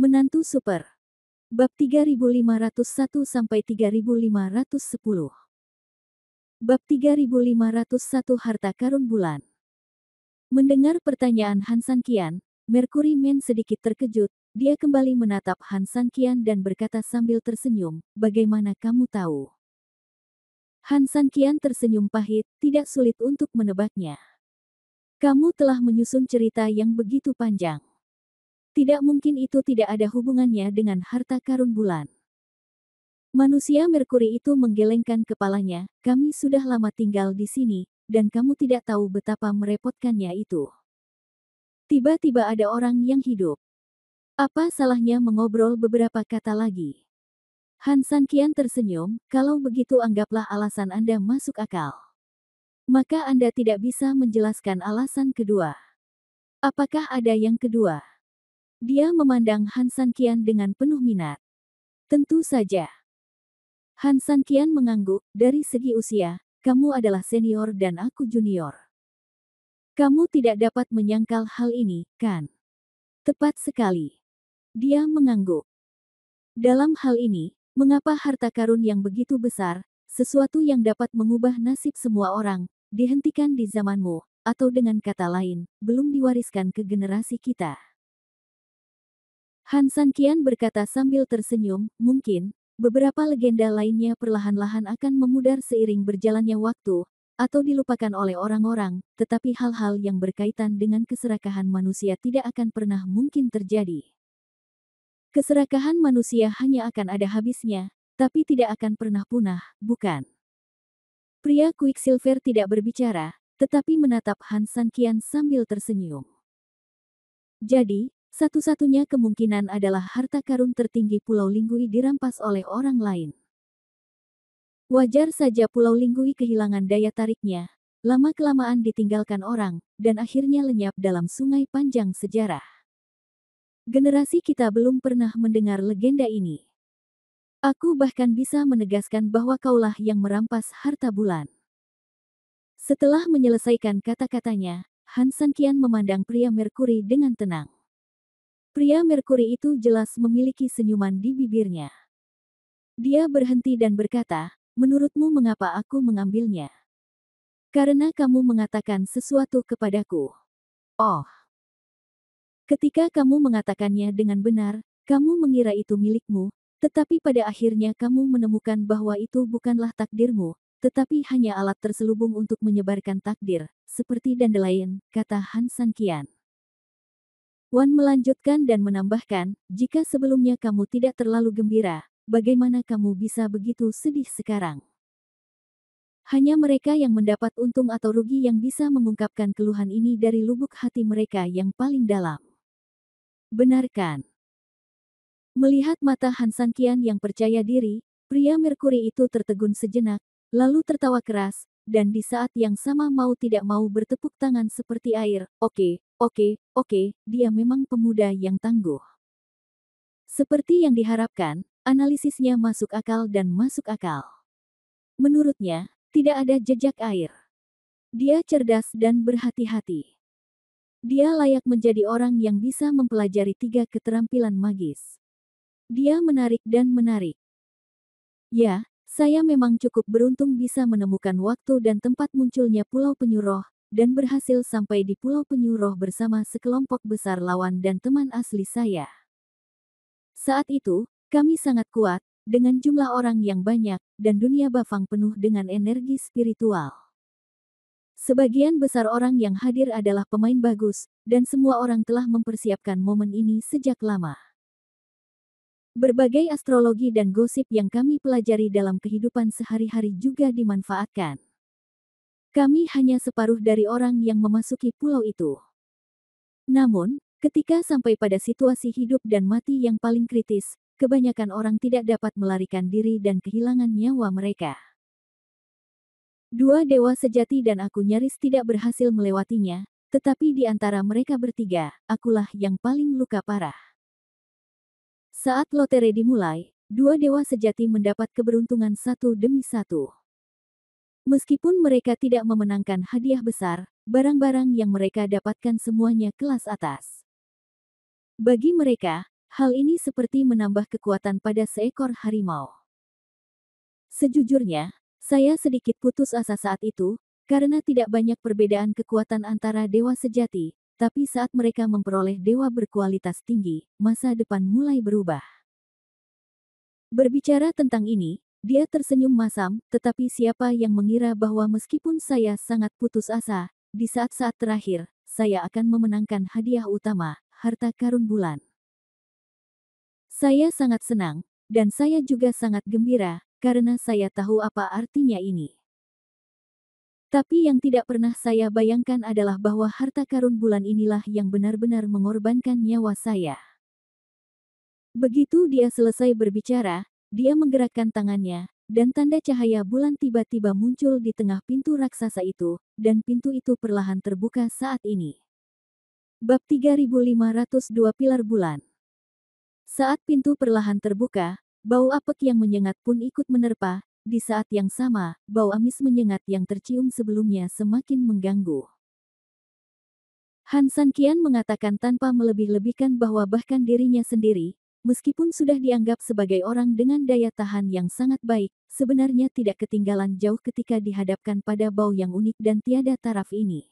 Menantu Super. Bab 3501-3510. Bab 3501 Harta Karun Bulan. Mendengar pertanyaan Han Sanqian, Merkuri Men sedikit terkejut. Dia kembali menatap Han Sanqian dan berkata sambil tersenyum, "Bagaimana kamu tahu?" Han Sanqian tersenyum pahit, tidak sulit untuk menebaknya. "Kamu telah menyusun cerita yang begitu panjang. Tidak mungkin itu tidak ada hubungannya dengan harta karun bulan." Manusia Merkuri itu menggelengkan kepalanya, "Kami sudah lama tinggal di sini, dan kamu tidak tahu betapa merepotkannya itu. Tiba-tiba ada orang yang hidup. Apa salahnya mengobrol beberapa kata lagi?" Han Sanqian tersenyum, "Kalau begitu anggaplah alasan Anda masuk akal. Maka Anda tidak bisa menjelaskan alasan kedua. Apakah ada yang kedua?" Dia memandang Han Sanqian dengan penuh minat. "Tentu saja." Han Sanqian mengangguk, "Dari segi usia, kamu adalah senior dan aku junior. Kamu tidak dapat menyangkal hal ini, kan?" "Tepat sekali." Dia mengangguk. "Dalam hal ini, mengapa harta karun yang begitu besar, sesuatu yang dapat mengubah nasib semua orang, dihentikan di zamanmu, atau dengan kata lain, belum diwariskan ke generasi kita?" Han Sanqian berkata sambil tersenyum, "Mungkin, beberapa legenda lainnya perlahan-lahan akan memudar seiring berjalannya waktu, atau dilupakan oleh orang-orang, tetapi hal-hal yang berkaitan dengan keserakahan manusia tidak akan pernah mungkin terjadi. Keserakahan manusia hanya akan ada habisnya, tapi tidak akan pernah punah, bukan?" Pria Quicksilver tidak berbicara, tetapi menatap Han Sanqian sambil tersenyum. "Jadi, satu-satunya kemungkinan adalah harta karun tertinggi Pulau Linggui dirampas oleh orang lain. Wajar saja Pulau Linggui kehilangan daya tariknya, lama-kelamaan ditinggalkan orang, dan akhirnya lenyap dalam sungai panjang sejarah. Generasi kita belum pernah mendengar legenda ini. Aku bahkan bisa menegaskan bahwa kaulah yang merampas harta bulan." Setelah menyelesaikan kata-katanya, Han Sanqian memandang pria Merkuri dengan tenang. Pria Merkuri itu jelas memiliki senyuman di bibirnya. Dia berhenti dan berkata, "Menurutmu mengapa aku mengambilnya?" "Karena kamu mengatakan sesuatu kepadaku." "Oh." "Ketika kamu mengatakannya dengan benar, kamu mengira itu milikmu, tetapi pada akhirnya kamu menemukan bahwa itu bukanlah takdirmu, tetapi hanya alat terselubung untuk menyebarkan takdir, seperti dandelion," kata Han Sanqian. Wan melanjutkan dan menambahkan, "Jika sebelumnya kamu tidak terlalu gembira, bagaimana kamu bisa begitu sedih sekarang? Hanya mereka yang mendapat untung atau rugi yang bisa mengungkapkan keluhan ini dari lubuk hati mereka yang paling dalam. Benar kan?" Melihat mata Han Sanqian yang percaya diri, pria Merkuri itu tertegun sejenak, lalu tertawa keras, dan di saat yang sama mau tidak mau bertepuk tangan seperti air. Oke, dia memang pemuda yang tangguh. Seperti yang diharapkan, analisisnya masuk akal dan masuk akal. Menurutnya, tidak ada jejak air. Dia cerdas dan berhati-hati. Dia layak menjadi orang yang bisa mempelajari 3 keterampilan magis. Dia menarik dan menarik. "Ya, saya memang cukup beruntung bisa menemukan waktu dan tempat munculnya Pulau Penyu Roh, dan berhasil sampai di Pulau Penyu Roh bersama sekelompok besar lawan dan teman asli saya. Saat itu, kami sangat kuat, dengan jumlah orang yang banyak, dan dunia Bafang penuh dengan energi spiritual. Sebagian besar orang yang hadir adalah pemain bagus, dan semua orang telah mempersiapkan momen ini sejak lama. Berbagai astrologi dan gosip yang kami pelajari dalam kehidupan sehari-hari juga dimanfaatkan. Kami hanya separuh dari orang yang memasuki pulau itu. Namun, ketika sampai pada situasi hidup dan mati yang paling kritis, kebanyakan orang tidak dapat melarikan diri dan kehilangan nyawa mereka. 2 dewa sejati dan aku nyaris tidak berhasil melewatinya, tetapi di antara mereka bertiga, akulah yang paling luka parah. Saat lotre dimulai, 2 dewa sejati mendapat keberuntungan satu demi satu. Meskipun mereka tidak memenangkan hadiah besar, barang-barang yang mereka dapatkan semuanya kelas atas. Bagi mereka, Hal ini seperti menambah kekuatan pada seekor harimau. Sejujurnya, saya sedikit putus asa saat itu, karena tidak banyak perbedaan kekuatan antara dewa sejati, tapi saat mereka memperoleh dewa berkualitas tinggi, masa depan mulai berubah. Berbicara tentang ini, dia tersenyum masam, tetapi siapa yang mengira bahwa meskipun saya sangat putus asa, di saat-saat terakhir, saya akan memenangkan hadiah utama, harta karun bulan. Saya sangat senang, dan saya juga sangat gembira, karena saya tahu apa artinya ini. Tapi yang tidak pernah saya bayangkan adalah bahwa harta karun bulan inilah yang benar-benar mengorbankan nyawa saya. Begitu dia selesai berbicara, dia menggerakkan tangannya, dan tanda cahaya bulan tiba-tiba muncul di tengah pintu raksasa itu, dan pintu itu perlahan terbuka saat ini. Bab 3502 Pilar Bulan. Saat pintu perlahan terbuka, bau apek yang menyengat pun ikut menerpa. Di saat yang sama, bau amis menyengat yang tercium sebelumnya semakin mengganggu. Han Sanqian mengatakan tanpa melebih-lebihkan bahwa bahkan dirinya sendiri, meskipun sudah dianggap sebagai orang dengan daya tahan yang sangat baik, sebenarnya tidak ketinggalan jauh ketika dihadapkan pada bau yang unik dan tiada taraf ini.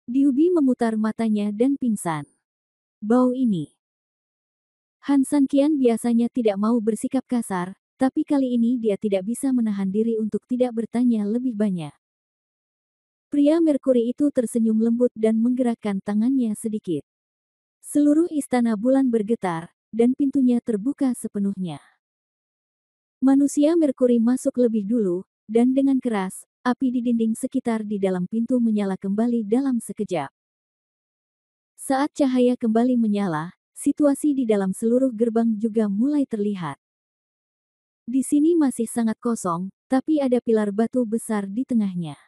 Diubi memutar matanya dan pingsan. Bau ini. Han Sanqian biasanya tidak mau bersikap kasar, tapi kali ini dia tidak bisa menahan diri untuk tidak bertanya lebih banyak. Pria Merkuri itu tersenyum lembut dan menggerakkan tangannya sedikit. Seluruh istana bulan bergetar, dan pintunya terbuka sepenuhnya. Manusia Merkuri masuk lebih dulu, dan dengan keras, api di dinding sekitar di dalam pintu menyala kembali dalam sekejap. Saat cahaya kembali menyala, situasi di dalam seluruh gerbang juga mulai terlihat. Di sini masih sangat kosong, tapi ada pilar batu besar di tengahnya.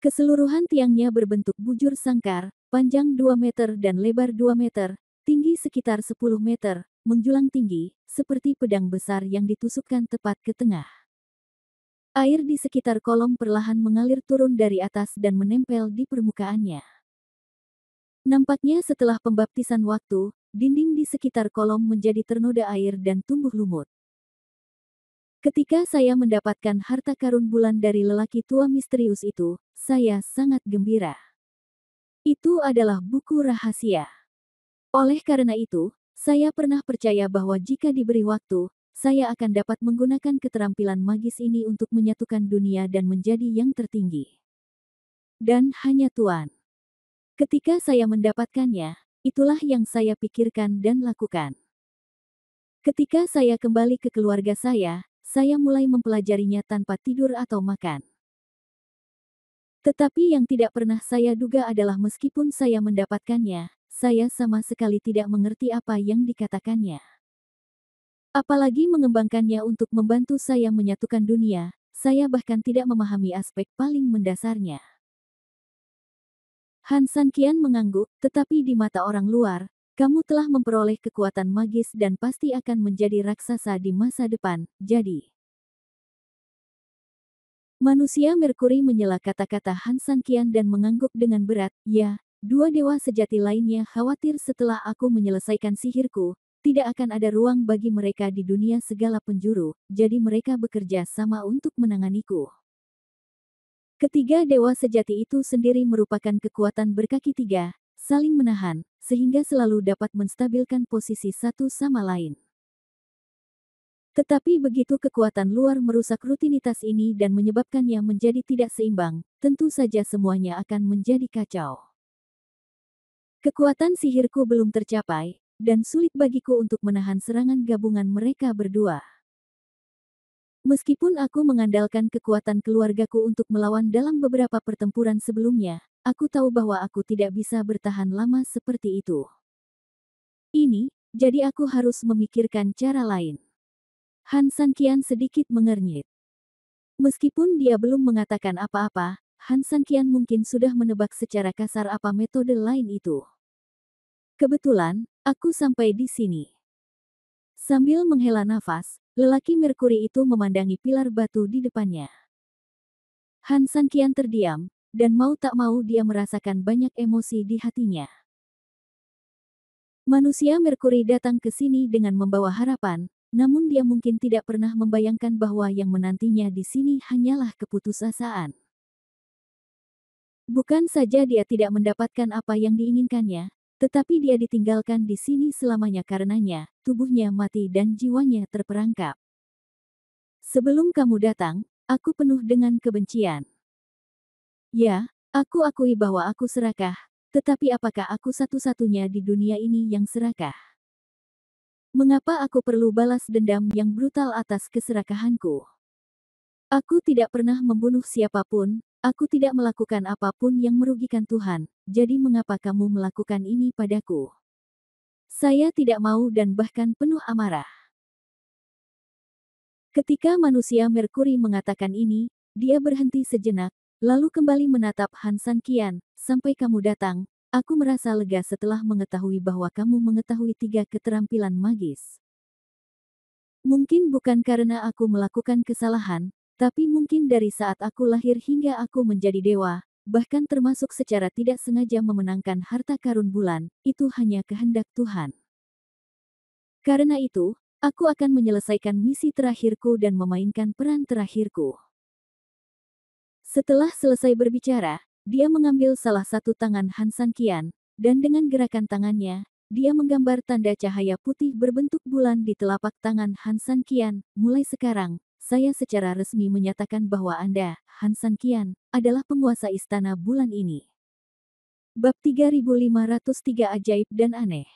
Keseluruhan tiangnya berbentuk bujur sangkar, panjang 2 meter dan lebar 2 meter, tinggi sekitar 10 meter, menjulang tinggi, seperti pedang besar yang ditusukkan tepat ke tengah. Air di sekitar kolom perlahan mengalir turun dari atas dan menempel di permukaannya. Nampaknya setelah pembaptisan waktu, dinding di sekitar kolom menjadi ternoda air dan tumbuh lumut. Ketika saya mendapatkan harta karun bulan dari lelaki tua misterius itu, saya sangat gembira. Itu adalah buku rahasia. Oleh karena itu, saya pernah percaya bahwa jika diberi waktu, saya akan dapat menggunakan keterampilan magis ini untuk menyatukan dunia dan menjadi yang tertinggi. Dan hanya Tuan. Ketika saya mendapatkannya, itulah yang saya pikirkan dan lakukan. Ketika saya kembali ke keluarga saya mulai mempelajarinya tanpa tidur atau makan. Tetapi yang tidak pernah saya duga adalah meskipun saya mendapatkannya, saya sama sekali tidak mengerti apa yang dikatakannya. Apalagi mengembangkannya untuk membantu saya menyatukan dunia, saya bahkan tidak memahami aspek paling mendasarnya. Han Sanqian mengangguk, tetapi di mata orang luar, kamu telah memperoleh kekuatan magis dan pasti akan menjadi raksasa di masa depan, jadi. Manusia Merkuri menyela kata-kata Han Sanqian dan mengangguk dengan berat, ya, dua dewa sejati lainnya khawatir setelah aku menyelesaikan sihirku, tidak akan ada ruang bagi mereka di dunia segala penjuru, jadi mereka bekerja sama untuk menanganiku. Ketiga dewa sejati itu sendiri merupakan kekuatan berkaki tiga, saling menahan, sehingga selalu dapat menstabilkan posisi satu sama lain. Tetapi begitu kekuatan luar merusak rutinitas ini dan menyebabkannya menjadi tidak seimbang, tentu saja semuanya akan menjadi kacau. Kekuatan sihirku belum tercapai, dan sulit bagiku untuk menahan serangan gabungan mereka berdua. Meskipun aku mengandalkan kekuatan keluargaku untuk melawan dalam beberapa pertempuran sebelumnya, aku tahu bahwa aku tidak bisa bertahan lama seperti itu. Jadi aku harus memikirkan cara lain. Han Sanqian sedikit mengernyit. Meskipun dia belum mengatakan apa-apa, Han Sanqian mungkin sudah menebak secara kasar apa metode lain itu. Kebetulan, aku sampai di sini. Sambil menghela nafas, lelaki Merkuri itu memandangi pilar batu di depannya. Han Sanqian terdiam, dan mau tak mau dia merasakan banyak emosi di hatinya. Manusia Merkuri datang ke sini dengan membawa harapan, namun dia mungkin tidak pernah membayangkan bahwa yang menantinya di sini hanyalah keputusasaan. Bukan saja dia tidak mendapatkan apa yang diinginkannya, tetapi dia ditinggalkan di sini selamanya karenanya, tubuhnya mati dan jiwanya terperangkap. Sebelum kamu datang, aku penuh dengan kebencian. Ya, aku akui bahwa aku serakah, tetapi apakah aku satu-satunya di dunia ini yang serakah? Mengapa aku perlu balas dendam yang brutal atas keserakahanku? Aku tidak pernah membunuh siapapun, aku tidak melakukan apapun yang merugikan Tuhan, jadi mengapa kamu melakukan ini padaku? Saya tidak mau dan bahkan penuh amarah. Ketika manusia Merkuri mengatakan ini, dia berhenti sejenak, lalu kembali menatap Han Sanqian. Sampai kamu datang, aku merasa lega setelah mengetahui bahwa kamu mengetahui 3 keterampilan magis. Mungkin bukan karena aku melakukan kesalahan, tapi mungkin dari saat aku lahir hingga aku menjadi dewa, bahkan termasuk secara tidak sengaja memenangkan harta karun bulan, itu hanya kehendak Tuhan. Karena itu, aku akan menyelesaikan misi terakhirku dan memainkan peran terakhirku. Setelah selesai berbicara, dia mengambil salah satu tangan Han Sanqian, dan dengan gerakan tangannya, dia menggambar tanda cahaya putih berbentuk bulan di telapak tangan Han Sanqian. Mulai sekarang, saya secara resmi menyatakan bahwa Anda, Han Sanqian, adalah penguasa istana bulan ini. Bab 3503 Ajaib dan Aneh.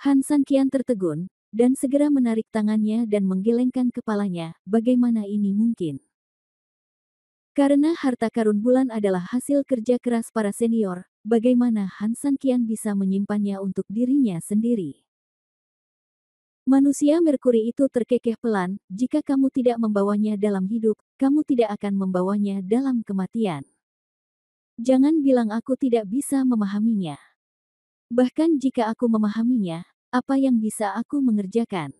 Han Sanqian tertegun, dan segera menarik tangannya dan menggelengkan kepalanya. Bagaimana ini mungkin? Karena harta karun bulan adalah hasil kerja keras para senior, bagaimana Han Sanqian bisa menyimpannya untuk dirinya sendiri? Manusia Merkuri itu terkekeh pelan, jika kamu tidak membawanya dalam hidup, kamu tidak akan membawanya dalam kematian. Jangan bilang aku tidak bisa memahaminya. Bahkan jika aku memahaminya, apa yang bisa aku mengerjakan?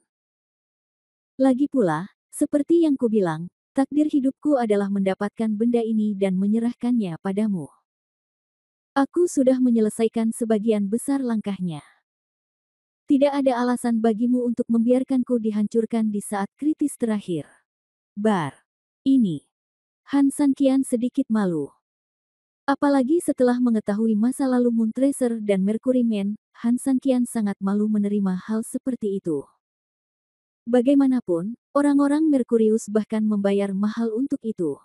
Lagi pula, seperti yang kubilang, takdir hidupku adalah mendapatkan benda ini dan menyerahkannya padamu. Aku sudah menyelesaikan sebagian besar langkahnya. Tidak ada alasan bagimu untuk membiarkanku dihancurkan di saat kritis terakhir. Bar. Ini. Han Sanqian sedikit malu. Apalagi setelah mengetahui masa lalu Moon Tracer dan Mercury Man, Han Sanqian sangat malu menerima hal seperti itu. Bagaimanapun, orang-orang Merkurius bahkan membayar mahal untuk itu.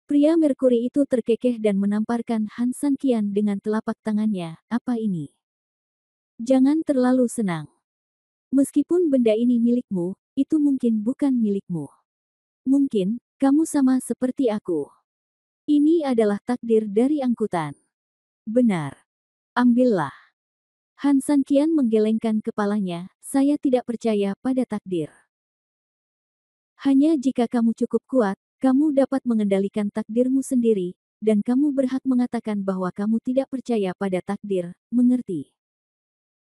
Pria Merkuri itu terkekeh dan menamparkan Han Sanqian dengan telapak tangannya. Apa ini? Jangan terlalu senang. Meskipun benda ini milikmu, itu mungkin bukan milikmu. Mungkin, kamu sama seperti aku. Ini adalah takdir dari angkutan. Benar. Ambillah. Han Sanqian menggelengkan kepalanya, saya tidak percaya pada takdir. Hanya jika kamu cukup kuat, kamu dapat mengendalikan takdirmu sendiri, dan kamu berhak mengatakan bahwa kamu tidak percaya pada takdir, mengerti?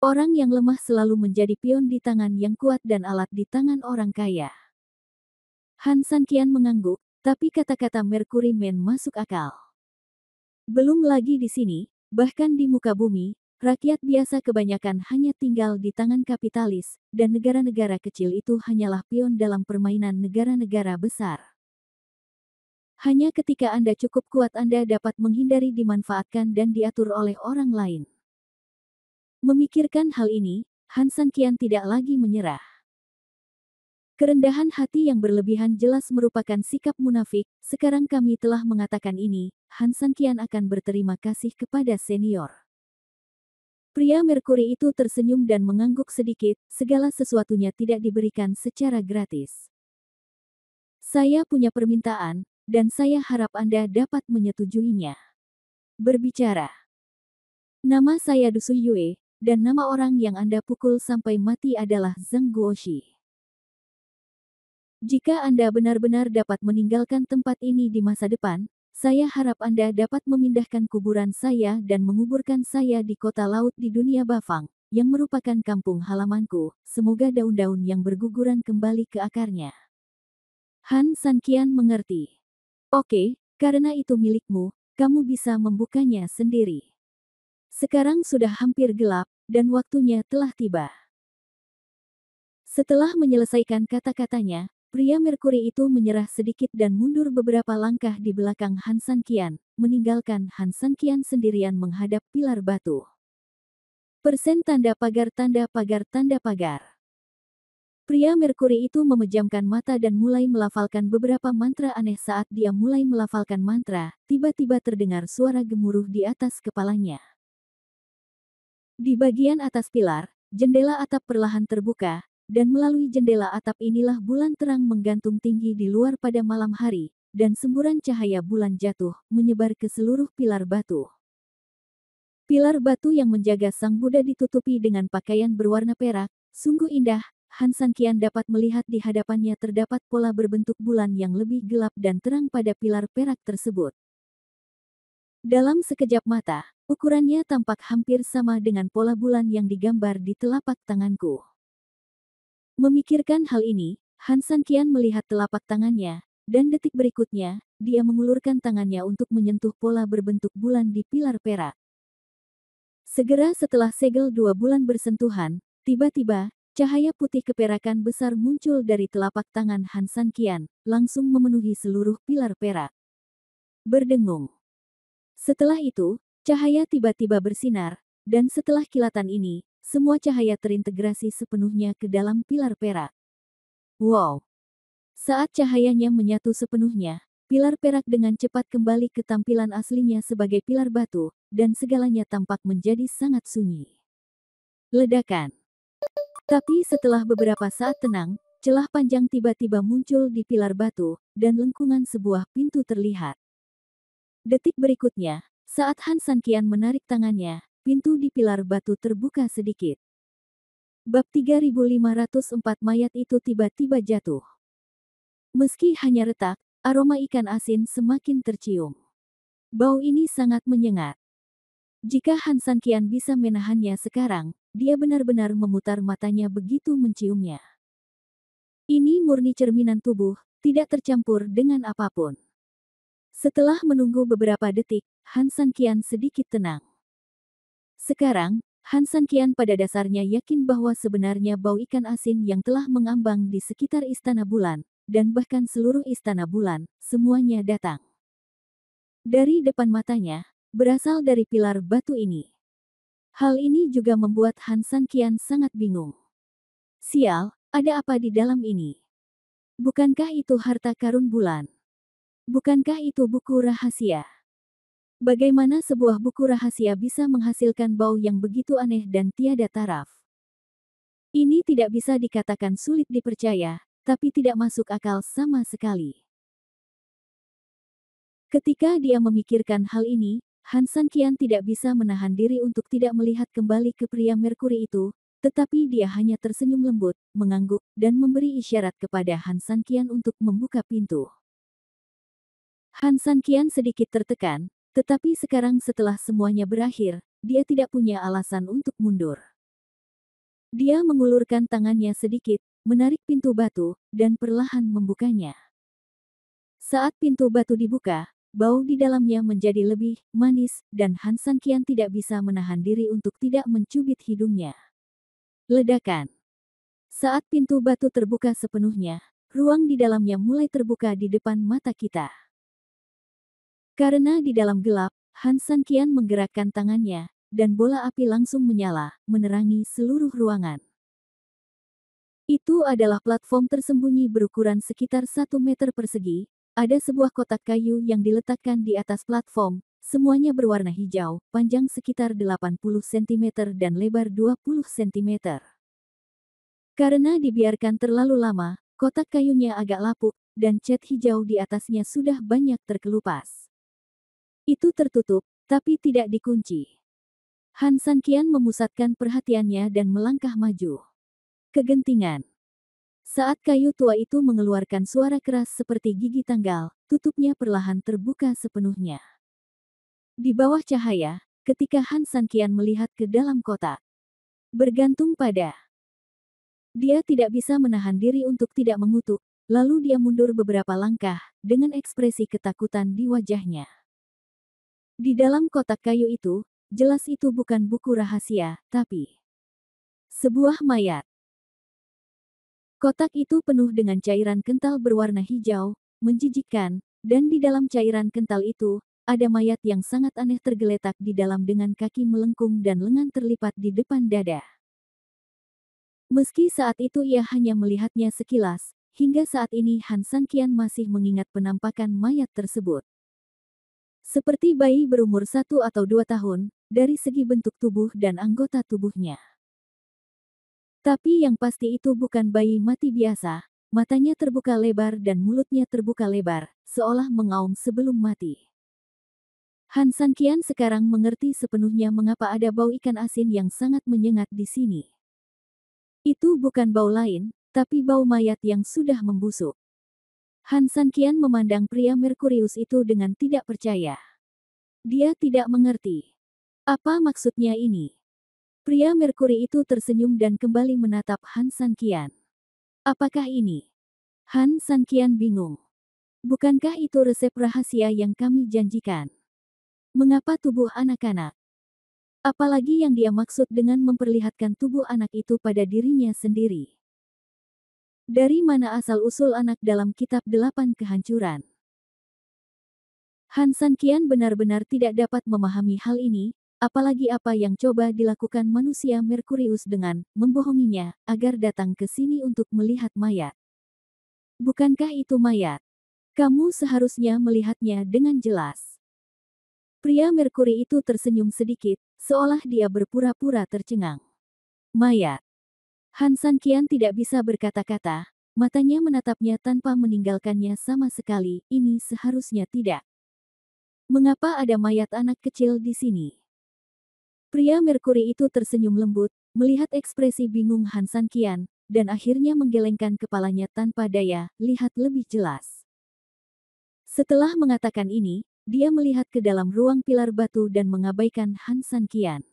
Orang yang lemah selalu menjadi pion di tangan yang kuat dan alat di tangan orang kaya. Han Sanqian mengangguk, tapi kata-kata Mercury Man masuk akal. Belum lagi di sini, bahkan di muka bumi, rakyat biasa kebanyakan hanya tinggal di tangan kapitalis, dan negara-negara kecil itu hanyalah pion dalam permainan negara-negara besar. Hanya ketika Anda cukup kuat Anda dapat menghindari dimanfaatkan dan diatur oleh orang lain. Memikirkan hal ini, Han Sanqian tidak lagi menyerah. Kerendahan hati yang berlebihan jelas merupakan sikap munafik. Sekarang kami telah mengatakan ini, Han Sanqian akan berterima kasih kepada senior. Pria Merkuri itu tersenyum dan mengangguk sedikit, segala sesuatunya tidak diberikan secara gratis. Saya punya permintaan, dan saya harap Anda dapat menyetujuinya. Berbicara. Nama saya Du Suyue, dan nama orang yang Anda pukul sampai mati adalah Zhang Guoshi. Jika Anda benar-benar dapat meninggalkan tempat ini di masa depan, saya harap Anda dapat memindahkan kuburan saya dan menguburkan saya di kota laut di dunia Bafang, yang merupakan kampung halamanku. Semoga daun-daun yang berguguran kembali ke akarnya. Han Sanqian mengerti. Oke, karena itu milikmu, kamu bisa membukanya sendiri. Sekarang sudah hampir gelap, dan waktunya telah tiba. Setelah menyelesaikan kata-katanya, pria Merkuri itu menyerah sedikit dan mundur beberapa langkah di belakang Han San Qian, meninggalkan Han San Qian sendirian menghadap pilar batu. Persen tanda pagar tanda pagar tanda pagar. Pria Merkuri itu memejamkan mata dan mulai melafalkan beberapa mantra aneh. Saat dia mulai melafalkan mantra, tiba-tiba terdengar suara gemuruh di atas kepalanya. Di bagian atas pilar, jendela atap perlahan terbuka, dan melalui jendela atap inilah bulan terang menggantung tinggi di luar pada malam hari, dan semburan cahaya bulan jatuh, menyebar ke seluruh pilar batu. Pilar batu yang menjaga Sang Buddha ditutupi dengan pakaian berwarna perak, sungguh indah. Han San Qian dapat melihat di hadapannya terdapat pola berbentuk bulan yang lebih gelap dan terang pada pilar perak tersebut. Dalam sekejap mata, ukurannya tampak hampir sama dengan pola bulan yang digambar di telapak tanganku. Memikirkan hal ini, Han San Qian melihat telapak tangannya, dan detik berikutnya, dia mengulurkan tangannya untuk menyentuh pola berbentuk bulan di pilar perak. Segera setelah segel 2 bulan bersentuhan, tiba-tiba, cahaya putih keperakan besar muncul dari telapak tangan Han San Qian, langsung memenuhi seluruh pilar perak. Berdengung. Setelah itu, cahaya tiba-tiba bersinar, dan setelah kilatan ini, semua cahaya terintegrasi sepenuhnya ke dalam pilar perak. Wow! Saat cahayanya menyatu sepenuhnya, pilar perak dengan cepat kembali ke tampilan aslinya sebagai pilar batu, dan segalanya tampak menjadi sangat sunyi. Ledakan. Tapi setelah beberapa saat tenang, celah panjang tiba-tiba muncul di pilar batu, dan lengkungan sebuah pintu terlihat. Detik berikutnya, saat Han San Qian menarik tangannya, pintu di pilar batu terbuka sedikit. Bab 3504 mayat itu tiba-tiba jatuh. Meski hanya retak, aroma ikan asin semakin tercium. Bau ini sangat menyengat. Jika Han San Qian bisa menahannya sekarang, dia benar-benar memutar matanya begitu menciumnya. Ini murni cerminan tubuh, tidak tercampur dengan apapun. Setelah menunggu beberapa detik, Han San Qian sedikit tenang. Sekarang, Han San Qian pada dasarnya yakin bahwa sebenarnya bau ikan asin yang telah mengambang di sekitar Istana Bulan, dan bahkan seluruh Istana Bulan, semuanya datang dari depan matanya, berasal dari pilar batu ini. Hal ini juga membuat Han San Qian sangat bingung. Sial, ada apa di dalam ini? Bukankah itu harta karun bulan? Bukankah itu buku rahasia? Bagaimana sebuah buku rahasia bisa menghasilkan bau yang begitu aneh dan tiada taraf? Ini tidak bisa dikatakan sulit dipercaya, tapi tidak masuk akal sama sekali. Ketika dia memikirkan hal ini, Han San Qian tidak bisa menahan diri untuk tidak melihat kembali ke pria Merkuri itu, tetapi dia hanya tersenyum lembut, mengangguk, dan memberi isyarat kepada Han San Qian untuk membuka pintu. Han San Qian sedikit tertekan, tetapi sekarang setelah semuanya berakhir, dia tidak punya alasan untuk mundur. Dia mengulurkan tangannya sedikit, menarik pintu batu, dan perlahan membukanya. Saat pintu batu dibuka, bau di dalamnya menjadi lebih manis, dan Han San Qian tidak bisa menahan diri untuk tidak mencubit hidungnya. Ledakan. Saat pintu batu terbuka sepenuhnya, ruang di dalamnya mulai terbuka di depan mata kita. Karena di dalam gelap, Han San Qian menggerakkan tangannya, dan bola api langsung menyala, menerangi seluruh ruangan. Itu adalah platform tersembunyi berukuran sekitar 1 meter persegi. Ada sebuah kotak kayu yang diletakkan di atas platform, semuanya berwarna hijau, panjang sekitar 80 cm dan lebar 20 cm. Karena dibiarkan terlalu lama, kotak kayunya agak lapuk, dan cat hijau di atasnya sudah banyak terkelupas. Itu tertutup, tapi tidak dikunci. Han San Qian memusatkan perhatiannya dan melangkah maju. Kegentingan. Saat kayu tua itu mengeluarkan suara keras seperti gigi tanggal, tutupnya perlahan terbuka sepenuhnya. Di bawah cahaya, ketika Han San Qian melihat ke dalam kotak, bergantung pada. Dia tidak bisa menahan diri untuk tidak mengutuk, lalu dia mundur beberapa langkah, dengan ekspresi ketakutan di wajahnya. Di dalam kotak kayu itu, jelas itu bukan buku rahasia, tapi sebuah mayat. Kotak itu penuh dengan cairan kental berwarna hijau, menjijikkan, dan di dalam cairan kental itu, ada mayat yang sangat aneh tergeletak di dalam dengan kaki melengkung dan lengan terlipat di depan dada. Meski saat itu ia hanya melihatnya sekilas, hingga saat ini Han Sanqian masih mengingat penampakan mayat tersebut. Seperti bayi berumur 1 atau 2 tahun, dari segi bentuk tubuh dan anggota tubuhnya. Tapi yang pasti itu bukan bayi mati biasa, matanya terbuka lebar dan mulutnya terbuka lebar, seolah mengaum sebelum mati. Han Sanqian sekarang mengerti sepenuhnya mengapa ada bau ikan asin yang sangat menyengat di sini. Itu bukan bau lain, tapi bau mayat yang sudah membusuk. Han Sanqian memandang pria Merkurius itu dengan tidak percaya. Dia tidak mengerti. Apa maksudnya ini? Pria Merkuri itu tersenyum dan kembali menatap Han Sanqian. Apakah ini? Han Sanqian bingung. Bukankah itu resep rahasia yang kami janjikan? Mengapa tubuh anak-anak? Apalagi yang dia maksud dengan memperlihatkan tubuh anak itu pada dirinya sendiri. Dari mana asal-usul anak dalam kitab 8 kehancuran? Han Sanqian benar-benar tidak dapat memahami hal ini, apalagi apa yang coba dilakukan manusia Merkurius dengan membohonginya agar datang ke sini untuk melihat mayat. Bukankah itu mayat? Kamu seharusnya melihatnya dengan jelas. Pria Merkuri itu tersenyum sedikit, seolah dia berpura-pura tercengang. Mayat. Han Sanqian tidak bisa berkata-kata, matanya menatapnya tanpa meninggalkannya sama sekali, ini seharusnya tidak. Mengapa ada mayat anak kecil di sini? Pria Merkuri itu tersenyum lembut, melihat ekspresi bingung Han Sanqian, dan akhirnya menggelengkan kepalanya tanpa daya, lihat lebih jelas. Setelah mengatakan ini, dia melihat ke dalam ruang pilar batu dan mengabaikan Han Sanqian.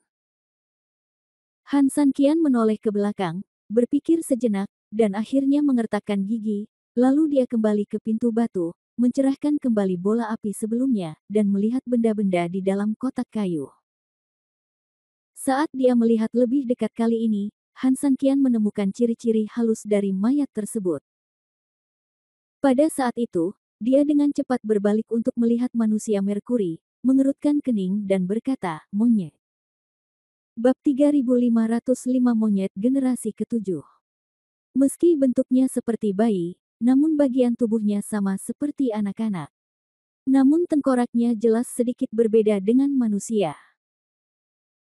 Han Sanqian menoleh ke belakang, berpikir sejenak, dan akhirnya mengertakkan gigi, lalu dia kembali ke pintu batu, mencerahkan kembali bola api sebelumnya, dan melihat benda-benda di dalam kotak kayu. Saat dia melihat lebih dekat kali ini, Han Sanqian menemukan ciri-ciri halus dari mayat tersebut. Pada saat itu, dia dengan cepat berbalik untuk melihat manusia Merkuri, mengerutkan kening dan berkata, monyet. Bab 3505 Monyet generasi ke-7. Meski bentuknya seperti bayi, namun bagian tubuhnya sama seperti anak-anak. Namun tengkoraknya jelas sedikit berbeda dengan manusia.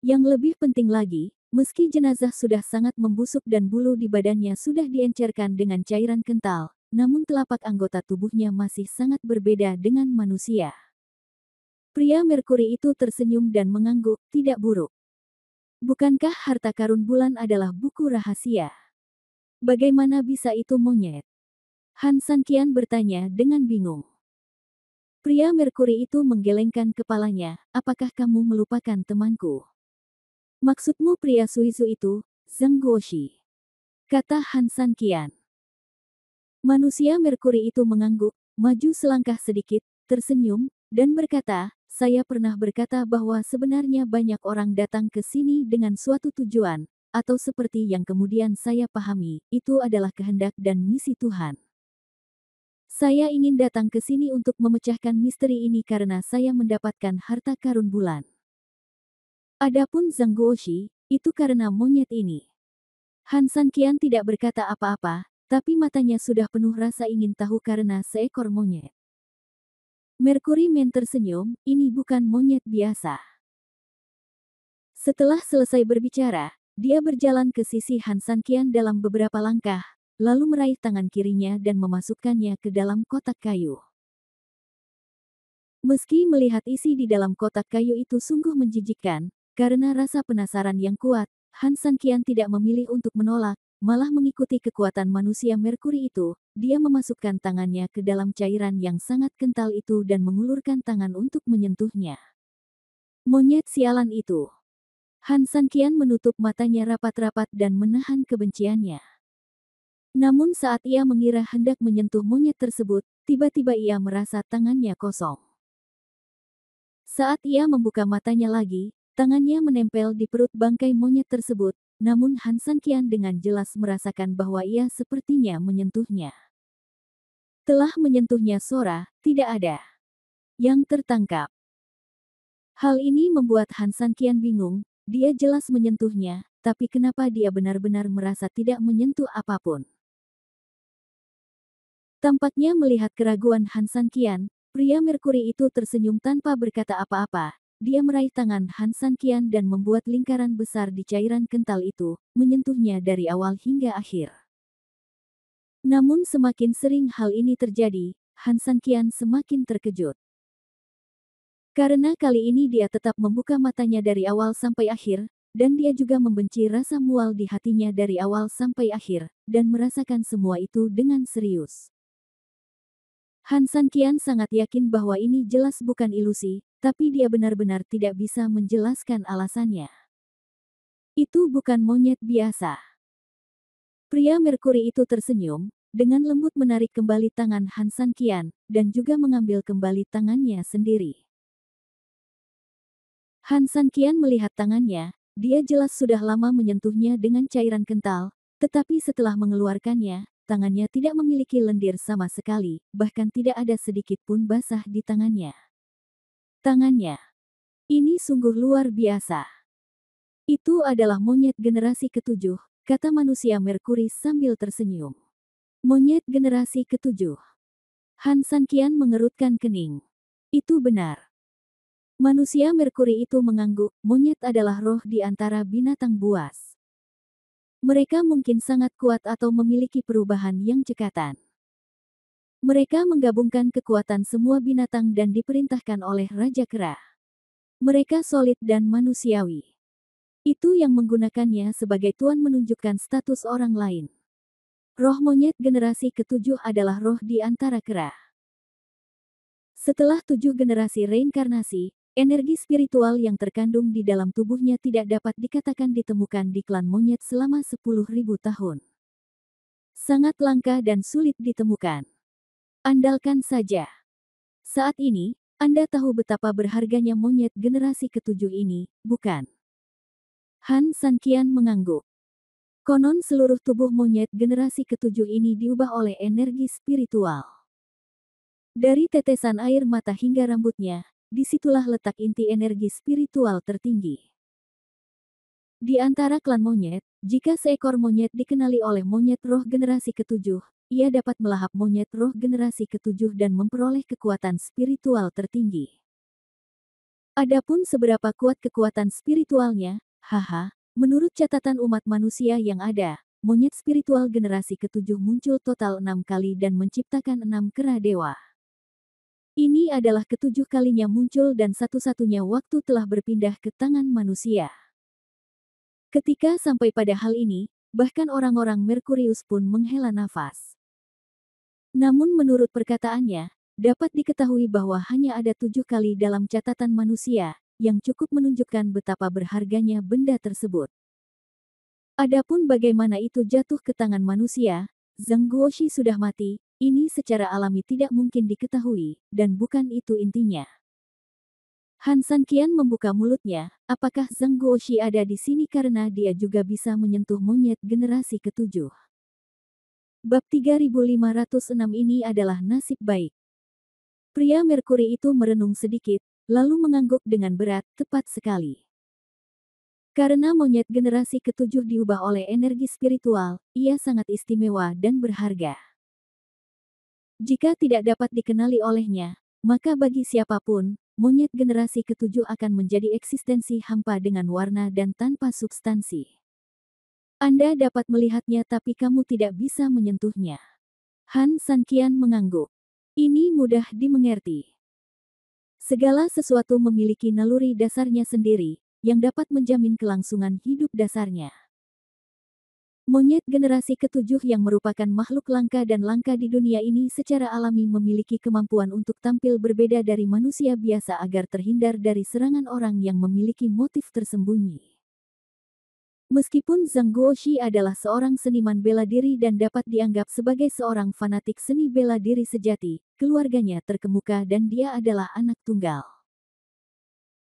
Yang lebih penting lagi, meski jenazah sudah sangat membusuk dan bulu di badannya sudah diencerkan dengan cairan kental, namun telapak anggota tubuhnya masih sangat berbeda dengan manusia. Pria Merkuri itu tersenyum dan mengangguk, tidak buruk. Bukankah harta karun bulan adalah buku rahasia? Bagaimana bisa itu monyet? Han Sanqian bertanya dengan bingung. Pria Merkuri itu menggelengkan kepalanya, apakah kamu melupakan temanku? Maksudmu pria Suizu itu, Zhang Guoxi? Kata Han Sanqian. Manusia Merkuri itu mengangguk, maju selangkah sedikit, tersenyum, dan berkata, saya pernah berkata bahwa sebenarnya banyak orang datang ke sini dengan suatu tujuan, atau seperti yang kemudian saya pahami, itu adalah kehendak dan misi Tuhan. Saya ingin datang ke sini untuk memecahkan misteri ini karena saya mendapatkan harta karun bulan. Adapun Zhang Guoxi, itu karena monyet ini. Han Sanqian tidak berkata apa-apa, tapi matanya sudah penuh rasa ingin tahu karena seekor monyet. Merkuri Men tersenyum, ini bukan monyet biasa. Setelah selesai berbicara, dia berjalan ke sisi Han Sanqian dalam beberapa langkah, lalu meraih tangan kirinya dan memasukkannya ke dalam kotak kayu. Meski melihat isi di dalam kotak kayu itu sungguh menjijikkan, karena rasa penasaran yang kuat, Han Sanqian tidak memilih untuk menolak, malah mengikuti kekuatan manusia Merkuri itu, dia memasukkan tangannya ke dalam cairan yang sangat kental itu dan mengulurkan tangan untuk menyentuhnya. Monyet sialan itu. Han Sanqian menutup matanya rapat-rapat dan menahan kebenciannya. Namun saat ia mengira hendak menyentuh monyet tersebut, tiba-tiba ia merasa tangannya kosong. Saat ia membuka matanya lagi, Tangannya menempel di perut bangkai monyet tersebut, namun Han Sanqian dengan jelas merasakan bahwa ia sepertinya menyentuhnya. Telah menyentuhnya Sora, tidak ada yang tertangkap. Hal ini membuat Han Sanqian bingung, dia jelas menyentuhnya, tapi kenapa dia benar-benar merasa tidak menyentuh apapun. Tampaknya melihat keraguan Han Sanqian, pria Merkuri itu tersenyum tanpa berkata apa-apa. Dia meraih tangan Han Sanqian dan membuat lingkaran besar di cairan kental itu, menyentuhnya dari awal hingga akhir. Namun semakin sering hal ini terjadi, Han Sanqian semakin terkejut. Karena kali ini dia tetap membuka matanya dari awal sampai akhir, dan dia juga membenci rasa mual di hatinya dari awal sampai akhir, dan merasakan semua itu dengan serius. Han Sanqian sangat yakin bahwa ini jelas bukan ilusi, tapi dia benar-benar tidak bisa menjelaskan alasannya. Itu bukan monyet biasa. Pria Merkuri itu tersenyum, dengan lembut menarik kembali tangan Han Sanqian, dan juga mengambil kembali tangannya sendiri. Han Sanqian melihat tangannya, dia jelas sudah lama menyentuhnya dengan cairan kental, tetapi setelah mengeluarkannya, tangannya tidak memiliki lendir sama sekali, bahkan tidak ada sedikit pun basah di tangannya. Tangannya. Ini sungguh luar biasa. Itu adalah monyet generasi ketujuh, kata manusia Merkuri sambil tersenyum. Monyet generasi ketujuh. Han Sanqian mengerutkan kening. Itu benar. Manusia Merkuri itu mengangguk, monyet adalah roh di antara binatang buas. Mereka mungkin sangat kuat atau memiliki perubahan yang cekatan. Mereka menggabungkan kekuatan semua binatang dan diperintahkan oleh Raja Kera. Mereka solid dan manusiawi. Itu yang menggunakannya sebagai tuan menunjukkan status orang lain. Roh monyet generasi ketujuh adalah roh di antara Kera. Setelah 7 generasi reinkarnasi, energi spiritual yang terkandung di dalam tubuhnya tidak dapat dikatakan ditemukan di klan monyet selama 10.000 tahun. Sangat langka dan sulit ditemukan. Andalkan saja. Saat ini, Anda tahu betapa berharganya monyet generasi ketujuh ini, bukan? Han Sanqian mengangguk. Konon seluruh tubuh monyet generasi ketujuh ini diubah oleh energi spiritual. Dari tetesan air mata hingga rambutnya, disitulah letak inti energi spiritual tertinggi. Di antara klan monyet, jika seekor monyet dikenali oleh monyet roh generasi ketujuh, ia dapat melahap monyet roh generasi ketujuh dan memperoleh kekuatan spiritual tertinggi. Adapun seberapa kuat kekuatan spiritualnya, menurut catatan umat manusia yang ada, monyet spiritual generasi ketujuh muncul total 6 kali dan menciptakan 6 kera dewa. Ini adalah ketujuh kalinya muncul dan satu-satunya waktu telah berpindah ke tangan manusia. Ketika sampai pada hal ini, bahkan orang-orang Merkurius pun menghela nafas. Namun menurut perkataannya, dapat diketahui bahwa hanya ada 7 kali dalam catatan manusia, yang cukup menunjukkan betapa berharganya benda tersebut. Adapun bagaimana itu jatuh ke tangan manusia, Zhang Guoxi sudah mati, ini secara alami tidak mungkin diketahui, dan bukan itu intinya. Han Sanqian membuka mulutnya, apakah Zhang Guoxi ada di sini karena dia juga bisa menyentuh monyet generasi ketujuh. Bab 3506 ini adalah nasib baik. Pria Merkuri itu merenung sedikit, lalu mengangguk dengan berat, tepat sekali. Karena monyet generasi ketujuh diubah oleh energi spiritual, ia sangat istimewa dan berharga. Jika tidak dapat dikenali olehnya, maka bagi siapapun, monyet generasi ketujuh akan menjadi eksistensi hampa dengan warna dan tanpa substansi. Anda dapat melihatnya tapi kamu tidak bisa menyentuhnya. Han Sanqian mengangguk. Ini mudah dimengerti. Segala sesuatu memiliki naluri dasarnya sendiri, yang dapat menjamin kelangsungan hidup dasarnya. Monyet generasi ketujuh yang merupakan makhluk langka dan langka di dunia ini secara alami memiliki kemampuan untuk tampil berbeda dari manusia biasa agar terhindar dari serangan orang yang memiliki motif tersembunyi. Meskipun Zhang Guoxi adalah seorang seniman bela diri dan dapat dianggap sebagai seorang fanatik seni bela diri sejati, keluarganya terkemuka dan dia adalah anak tunggal.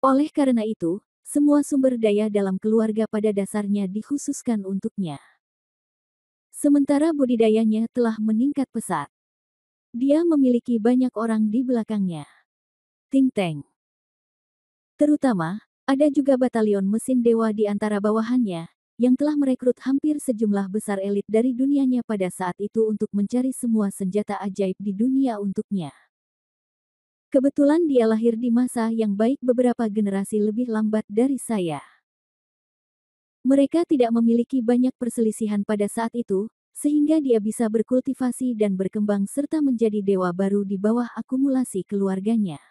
Oleh karena itu, Semua sumber daya dalam keluarga pada dasarnya dikhususkan untuknya. Sementara budidayanya telah meningkat pesat. Dia memiliki banyak orang di belakangnya. Think tank. Terutama, ada juga batalion mesin dewa di antara bawahannya, yang telah merekrut hampir sejumlah besar elit dari dunianya pada saat itu untuk mencari semua senjata ajaib di dunia untuknya. Kebetulan dia lahir di masa yang baik beberapa generasi lebih lambat dari saya. Mereka tidak memiliki banyak perselisihan pada saat itu, sehingga dia bisa berkultivasi dan berkembang serta menjadi dewa baru di bawah akumulasi keluarganya.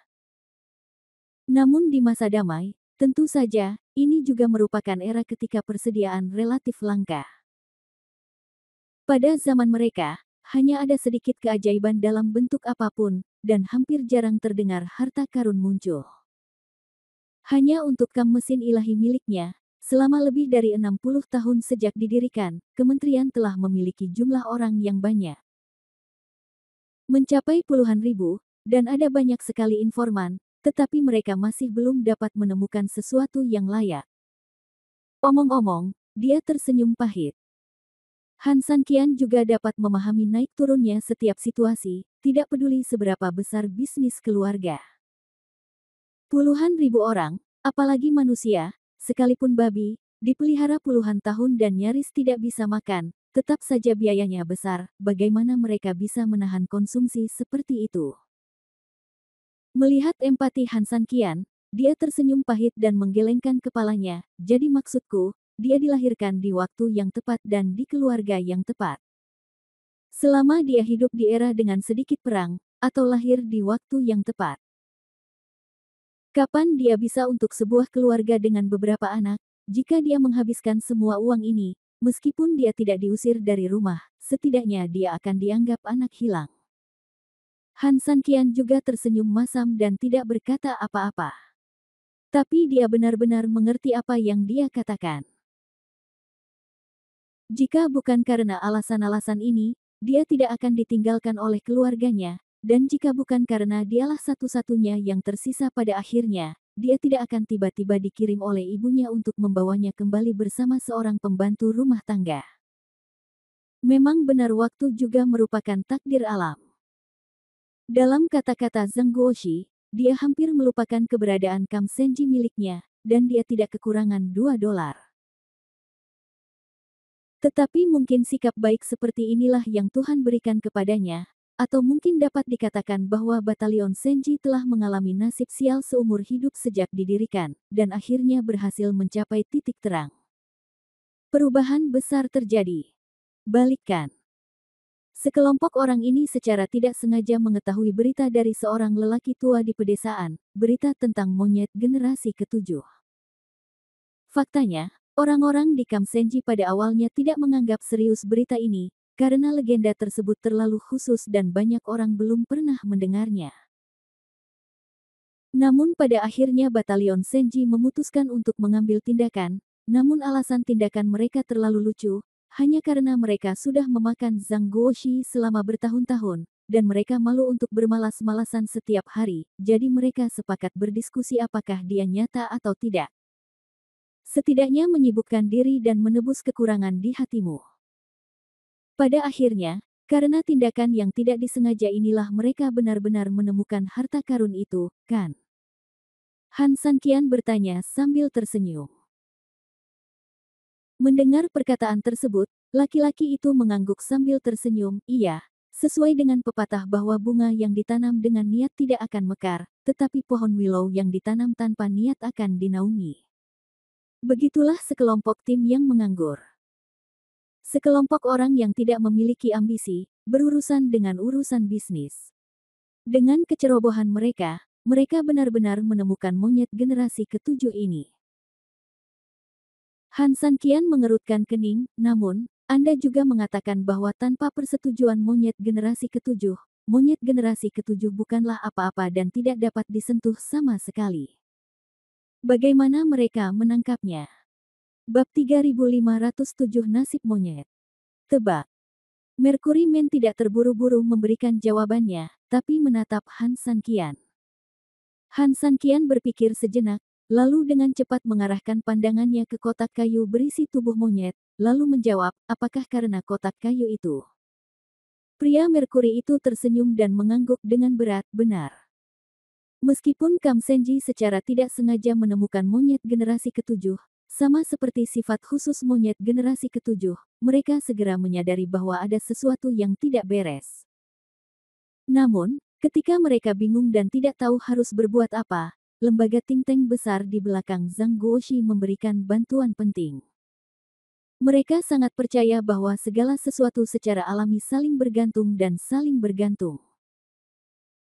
Namun di masa damai, tentu saja, ini juga merupakan era ketika persediaan relatif langka. Pada zaman mereka, hanya ada sedikit keajaiban dalam bentuk apapun, dan hampir jarang terdengar harta karun muncul. Hanya untuk kam mesin ilahi miliknya, selama lebih dari 60 tahun sejak didirikan, kementerian telah memiliki jumlah orang yang banyak. Mencapai puluhan ribu, dan ada banyak sekali informan, tetapi mereka masih belum dapat menemukan sesuatu yang layak. Omong-omong, dia tersenyum pahit. Han Sanqian juga dapat memahami naik turunnya setiap situasi, tidak peduli seberapa besar bisnis keluarga. Puluhan ribu orang, apalagi manusia, sekalipun babi, dipelihara puluhan tahun dan nyaris tidak bisa makan, tetap saja biayanya besar, bagaimana mereka bisa menahan konsumsi seperti itu? Melihat empati Han Sanqian, dia tersenyum pahit dan menggelengkan kepalanya, jadi maksudku, dia dilahirkan di waktu yang tepat dan di keluarga yang tepat. Selama dia hidup di era dengan sedikit perang, atau lahir di waktu yang tepat. Kapan dia bisa untuk sebuah keluarga dengan beberapa anak, jika dia menghabiskan semua uang ini, meskipun dia tidak diusir dari rumah, setidaknya dia akan dianggap anak hilang. Han Sanqian juga tersenyum masam dan tidak berkata apa-apa. Tapi dia benar-benar mengerti apa yang dia katakan. Jika bukan karena alasan-alasan ini, dia tidak akan ditinggalkan oleh keluarganya, dan jika bukan karena dialah satu-satunya yang tersisa pada akhirnya, dia tidak akan tiba-tiba dikirim oleh ibunya untuk membawanya kembali bersama seorang pembantu rumah tangga. Memang benar waktu juga merupakan takdir alam. Dalam kata-kata Zhang Guoxi, dia hampir melupakan keberadaan Kam Senji miliknya, dan dia tidak kekurangan $2. Tetapi mungkin sikap baik seperti inilah yang Tuhan berikan kepadanya, atau mungkin dapat dikatakan bahwa batalion Senji telah mengalami nasib sial seumur hidup sejak didirikan, dan akhirnya berhasil mencapai titik terang. Perubahan besar terjadi. Balikkan. Sekelompok orang ini secara tidak sengaja mengetahui berita dari seorang lelaki tua di pedesaan, berita tentang monyet generasi ketujuh. Faktanya, orang-orang di Kam Senji pada awalnya tidak menganggap serius berita ini, karena legenda tersebut terlalu khusus dan banyak orang belum pernah mendengarnya. Namun pada akhirnya batalion Senji memutuskan untuk mengambil tindakan, namun alasan tindakan mereka terlalu lucu, hanya karena mereka sudah memakan Zhang Guoxi selama bertahun-tahun, dan mereka malu untuk bermalas-malasan setiap hari, jadi mereka sepakat berdiskusi apakah dia nyata atau tidak. Setidaknya menyibukkan diri dan menebus kekurangan di hatimu. Pada akhirnya, karena tindakan yang tidak disengaja inilah mereka benar-benar menemukan harta karun itu, kan? Han Sanqian bertanya sambil tersenyum. Mendengar perkataan tersebut, laki-laki itu mengangguk sambil tersenyum. Iya, sesuai dengan pepatah bahwa bunga yang ditanam dengan niat tidak akan mekar, tetapi pohon willow yang ditanam tanpa niat akan dinaungi. Begitulah sekelompok tim yang menganggur. Sekelompok orang yang tidak memiliki ambisi, berurusan dengan urusan bisnis. Dengan kecerobohan mereka, mereka benar-benar menemukan monyet generasi ketujuh ini. Han Sanqian mengerutkan kening, namun, Anda juga mengatakan bahwa tanpa persetujuan monyet generasi ketujuh bukanlah apa-apa dan tidak dapat disentuh sama sekali. Bagaimana mereka menangkapnya? Bab 3507 Nasib Monyet. Tebak. Mercury Man tidak terburu-buru memberikan jawabannya, tapi menatap Han Sanqian. Han Sanqian berpikir sejenak, lalu dengan cepat mengarahkan pandangannya ke kotak kayu berisi tubuh monyet, lalu menjawab, apakah karena kotak kayu itu? Pria Merkuri itu tersenyum dan mengangguk dengan berat, benar. Meskipun Kam Senji secara tidak sengaja menemukan monyet generasi ketujuh, sama seperti sifat khusus monyet generasi ketujuh, mereka segera menyadari bahwa ada sesuatu yang tidak beres. Namun, ketika mereka bingung dan tidak tahu harus berbuat apa, lembaga think tank besar di belakang Zhang Guoxi memberikan bantuan penting. Mereka sangat percaya bahwa segala sesuatu secara alami saling bergantung dan saling bergantung.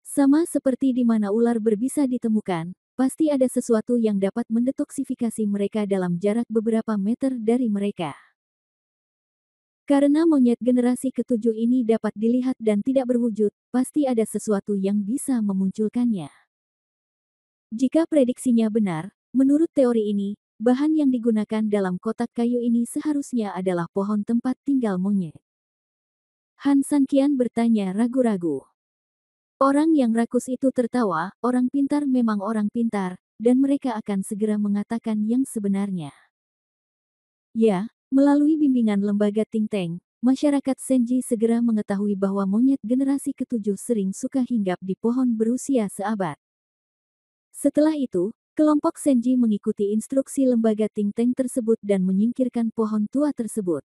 Sama seperti di mana ular berbisa ditemukan, pasti ada sesuatu yang dapat mendetoksifikasi mereka dalam jarak beberapa meter dari mereka. Karena monyet generasi ketujuh ini dapat dilihat dan tidak berwujud, pasti ada sesuatu yang bisa memunculkannya. Jika prediksinya benar, menurut teori ini, bahan yang digunakan dalam kotak kayu ini seharusnya adalah pohon tempat tinggal monyet. Han Sanqian bertanya ragu-ragu. Orang yang rakus itu tertawa, orang pintar memang orang pintar, dan mereka akan segera mengatakan yang sebenarnya. Ya, melalui bimbingan lembaga think tank, masyarakat Senji segera mengetahui bahwa monyet generasi ketujuh sering suka hinggap di pohon berusia seabad. Setelah itu, kelompok Senji mengikuti instruksi lembaga think tank tersebut dan menyingkirkan pohon tua tersebut.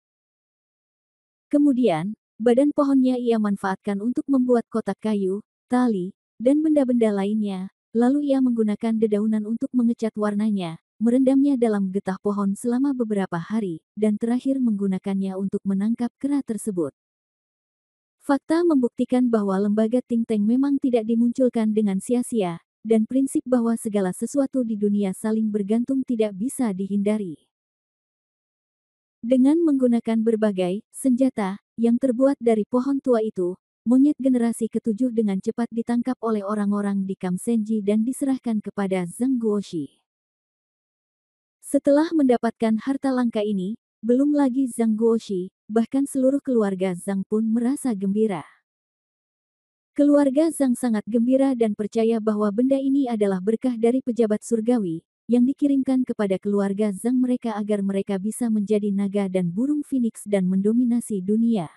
Kemudian, badan pohonnya ia manfaatkan untuk membuat kotak kayu, tali, dan benda-benda lainnya, lalu ia menggunakan dedaunan untuk mengecat warnanya, merendamnya dalam getah pohon selama beberapa hari, dan terakhir menggunakannya untuk menangkap kera tersebut. Fakta membuktikan bahwa lembaga think tank memang tidak dimunculkan dengan sia-sia, dan prinsip bahwa segala sesuatu di dunia saling bergantung tidak bisa dihindari. Dengan menggunakan berbagai senjata yang terbuat dari pohon tua itu, monyet generasi ketujuh dengan cepat ditangkap oleh orang-orang di Kam Senji dan diserahkan kepada Zhang Guoxi. Setelah mendapatkan harta langka ini, belum lagi Zhang Guoxi, bahkan seluruh keluarga Zhang pun merasa gembira. Keluarga Zhang sangat gembira dan percaya bahwa benda ini adalah berkah dari pejabat surgawi, yang dikirimkan kepada keluarga Zhang mereka agar mereka bisa menjadi naga dan burung phoenix dan mendominasi dunia.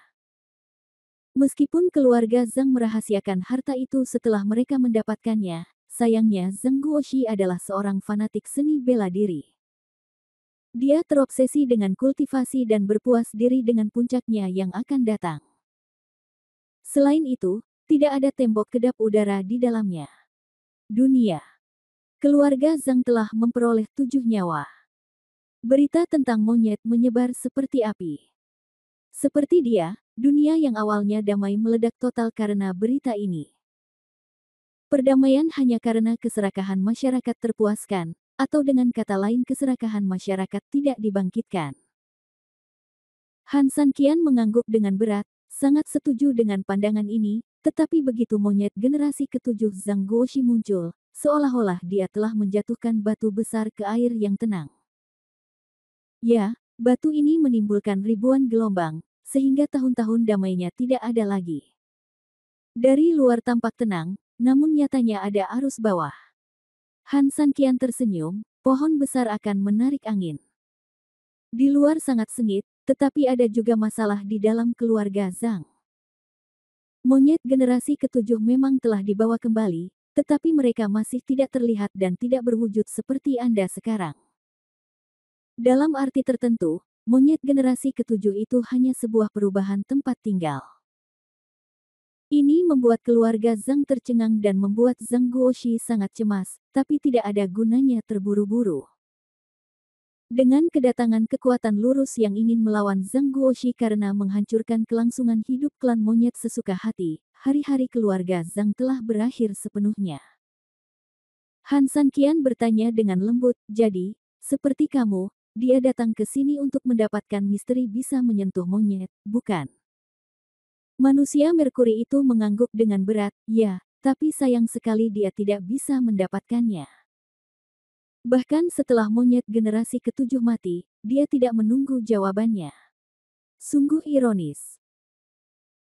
Meskipun keluarga Zhang merahasiakan harta itu setelah mereka mendapatkannya, sayangnya Zhang Guoxi adalah seorang fanatik seni bela diri. Dia terobsesi dengan kultivasi dan berpuas diri dengan puncaknya yang akan datang. Selain itu, tidak ada tembok kedap udara di dalamnya. Dunia. Keluarga Zhang telah memperoleh 7 nyawa. Berita tentang monyet menyebar seperti api. Seperti dia, dunia yang awalnya damai meledak total karena berita ini. Perdamaian hanya karena keserakahan masyarakat terpuaskan, atau dengan kata lain keserakahan masyarakat tidak dibangkitkan. Han Sanqian mengangguk dengan berat, sangat setuju dengan pandangan ini, tetapi begitu monyet generasi ketujuh Zhang Guoxi muncul, seolah-olah dia telah menjatuhkan batu besar ke air yang tenang. Ya, batu ini menimbulkan ribuan gelombang, sehingga tahun-tahun damainya tidak ada lagi. Dari luar tampak tenang, namun nyatanya ada arus bawah. Han Sanqian tersenyum, pohon besar akan menarik angin. Di luar sangat sengit, tetapi ada juga masalah di dalam keluarga Zhang. Monyet generasi ketujuh memang telah dibawa kembali, tetapi mereka masih tidak terlihat dan tidak berwujud seperti Anda sekarang. Dalam arti tertentu, monyet generasi ketujuh itu hanya sebuah perubahan tempat tinggal. Ini membuat keluarga Zhang tercengang dan membuat Zhang Guoxi sangat cemas, tapi tidak ada gunanya terburu-buru. Dengan kedatangan kekuatan lurus yang ingin melawan Zhang Guoxi karena menghancurkan kelangsungan hidup klan monyet sesuka hati, hari-hari keluarga Zhang telah berakhir sepenuhnya. Han Sanqian bertanya dengan lembut, jadi, seperti kamu, dia datang ke sini untuk mendapatkan misteri bisa menyentuh monyet, bukan? Manusia Merkuri itu mengangguk dengan berat, ya, tapi sayang sekali dia tidak bisa mendapatkannya. Bahkan setelah monyet generasi ketujuh mati, dia tidak menunggu jawabannya. Sungguh ironis.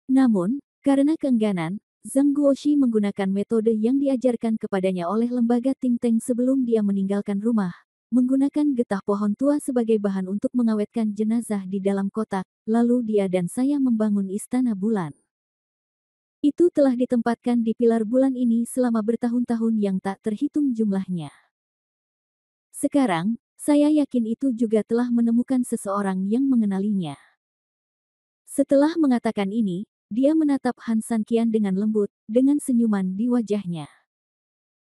Namun, karena keengganan, Zhang Guoxi menggunakan metode yang diajarkan kepadanya oleh lembaga think tank sebelum dia meninggalkan rumah, menggunakan getah pohon tua sebagai bahan untuk mengawetkan jenazah di dalam kotak, lalu dia dan saya membangun istana bulan. Itu telah ditempatkan di pilar bulan ini selama bertahun-tahun yang tak terhitung jumlahnya. Sekarang, saya yakin itu juga telah menemukan seseorang yang mengenalinya. Setelah mengatakan ini, dia menatap Han Sanqian dengan lembut, dengan senyuman di wajahnya.